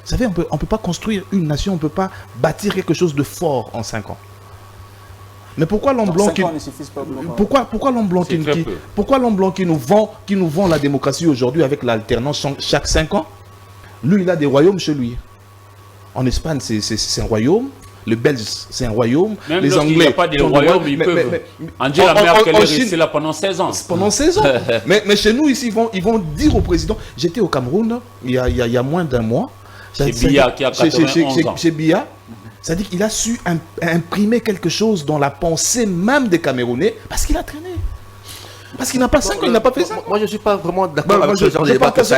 Vous savez, on peut pas construire une nation, on ne peut pas bâtir quelque chose de fort en 5 ans. Mais pourquoi l'homme blanc qui nous vend la démocratie aujourd'hui avec l'alternance chaque 5 ans? Lui, il a des royaumes chez lui. En Espagne, c'est un royaume. Le Belge, c'est un royaume. Même les Anglais. Il n'y a pas de royaume, ils peuvent. Angela Merkel est restée là pendant 16 ans. Pendant 16 ans. mais chez nous, ici, ils vont dire au président. J'étais au Cameroun il y a moins d'un mois. Chez Biya, qui a 91 ans. Chez Biya. C'est-à-dire qu'il a su imprimer quelque chose dans la pensée même des Camerounais parce qu'il a traîné. Parce qu'il n'a pas 5 ans, il n'a pas fait ça. Moi, je ne suis pas vraiment d'accord avec ce genre de débat que ça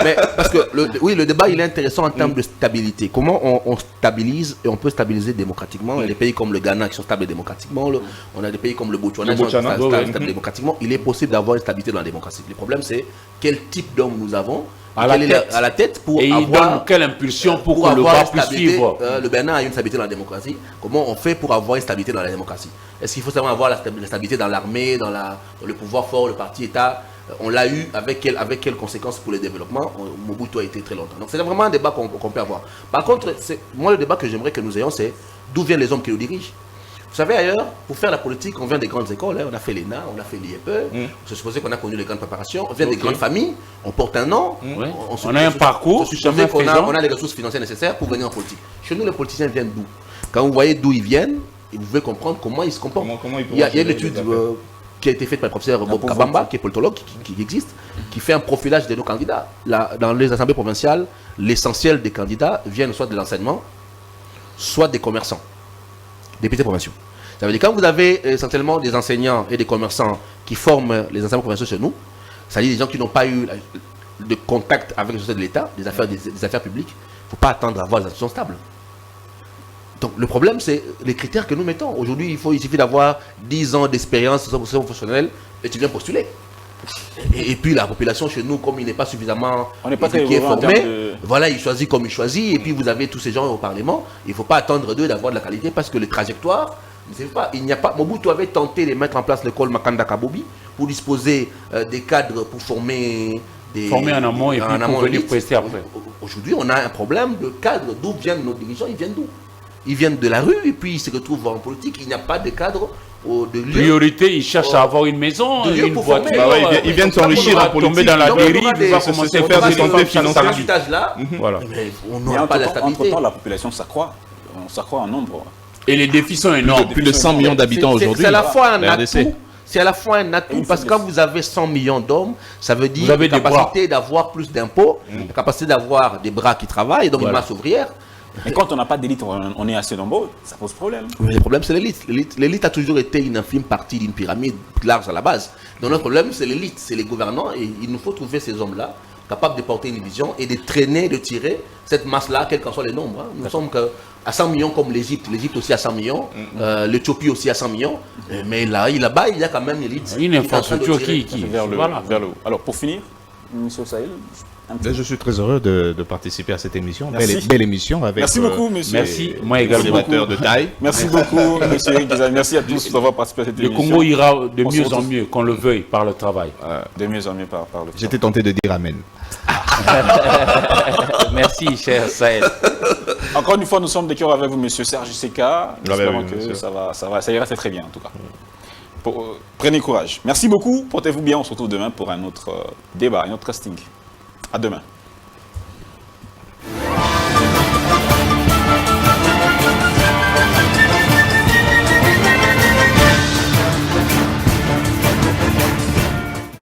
mais parce que le débat, il est intéressant en termes de stabilité. Comment on stabilise et on peut stabiliser démocratiquement. Il y a des pays comme le Ghana qui sont stables démocratiquement. On a des pays comme le Botswana qui sont stables démocratiquement. Il est possible d'avoir une stabilité dans la démocratie. Le problème, c'est quel type d'homme nous avons à la tête pour et avoir... il donne quelle impulsion pour que le bas puisse suivre. Le Bénin a une stabilité dans la démocratie. Comment on fait pour avoir une stabilité dans la démocratie? Est-ce qu'il faut seulement avoir la stabilité dans l'armée, dans le pouvoir fort, le parti-État? On l'a eu avec quelles conséquences pour le développement? Mobutu a été très longtemps. Donc c'est vraiment un débat qu'on peut avoir. Par contre, moi le débat que j'aimerais que nous ayons, c'est d'où viennent les hommes qui nous dirigent? Vous savez, ailleurs, pour faire la politique, on vient des grandes écoles. Hein. On a fait l'ENA, on a fait l'IEPE. Se supposait qu'on a connu les grandes préparations. On vient des grandes familles. On porte un nom. On a un parcours. On a les ressources financières nécessaires pour venir en politique. Chez nous, les politiciens viennent d'où? Quand vous voyez d'où ils viennent, vous pouvez comprendre comment ils se comportent. Il y a une étude qui a été faite par le professeur Bob Kabamba, qui est politologue, qui existe, qui fait un profilage de nos candidats. Dans les assemblées provinciales, l'essentiel des candidats viennent soit de l'enseignement, soit des commerçants. Députés provinciaux. Ça veut dire que quand vous avez essentiellement des enseignants et des commerçants qui forment les enseignements provinciaux chez nous, ça veut dire des gens qui n'ont pas eu de contact avec les sociétés de l'État, des affaires publiques, il ne faut pas attendre à avoir des institutions stables. Donc le problème, c'est les critères que nous mettons. Aujourd'hui, il suffit d'avoir 10 ans d'expérience professionnelle et tu viens postuler. Et puis la population chez nous, comme il n'est pas suffisamment formé, voilà, il choisit comme il choisit, et puis vous avez tous ces gens au Parlement, il ne faut pas attendre d'eux d'avoir de la qualité, parce que les trajectoires, il n'y a pas. Mobutu avait tenté de mettre en place l'école Makanda Kabobi pour disposer des cadres pour former en amont et puis pour venir prester après. Aujourd'hui, on a un problème de cadre. D'où viennent nos dirigeants? Ils viennent d'où? Ils viennent de la rue et puis ils se retrouvent en politique. Il n'y a pas de cadre. Priorité, ils cherchent à avoir une maison, une voiture. Ils viennent s'enrichir en politique. Tomber dans la dérive, ils vont commencer à faire des santé financière. On n'a pas la stabilité. Entre-temps, la population s'accroît. On s'accroît en nombre. Et les défis sont énormes. Plus de 100 millions d'habitants aujourd'hui. C'est à la fois un atout. C'est à la fois un atout, parce que quand vous avez 100 millions d'hommes, ça veut dire la capacité d'avoir plus d'impôts, la capacité d'avoir des bras qui travaillent, donc une masse ouvrière. Mais quand on n'a pas d'élite, on est assez nombreux, ça pose problème. Mais le problème, c'est l'élite. L'élite a toujours été une infime partie d'une pyramide large à la base. Donc notre problème, c'est l'élite, c'est les gouvernants, et il nous faut trouver ces hommes-là capables de porter une vision et de traîner, de tirer cette masse-là, quels qu'en soient les nombres. Hein. Nous sommes à 100 millions comme l'Égypte aussi à 100 millions, l'Éthiopie aussi à 100 millions, mais là-bas, il y a quand même l'élite. Une infrastructure qui vers le haut. Alors pour finir, Monsieur Sahel, un petit Ben, je suis très heureux de participer à cette émission. Merci. Belle émission avec Merci beaucoup, monsieur. Merci, moi également. animateur de taille. Merci beaucoup, monsieur Eric Gizani. Merci à tous d'avoir participé à cette Le émission. Congo ira de On se mieux en retrouve. mieux, qu'on le veuille, par le travail. De mieux en mieux par le temps. J'étais tenté de dire amen. Merci, cher Sahel. Encore une fois, nous sommes de cœur avec vous, monsieur Serge Seka. ben Espérons oui, que monsieur. ça ira très bien, en tout cas. Prenez courage. Merci beaucoup. Portez-vous bien. On se retrouve demain pour un autre débat, un autre casting. À demain.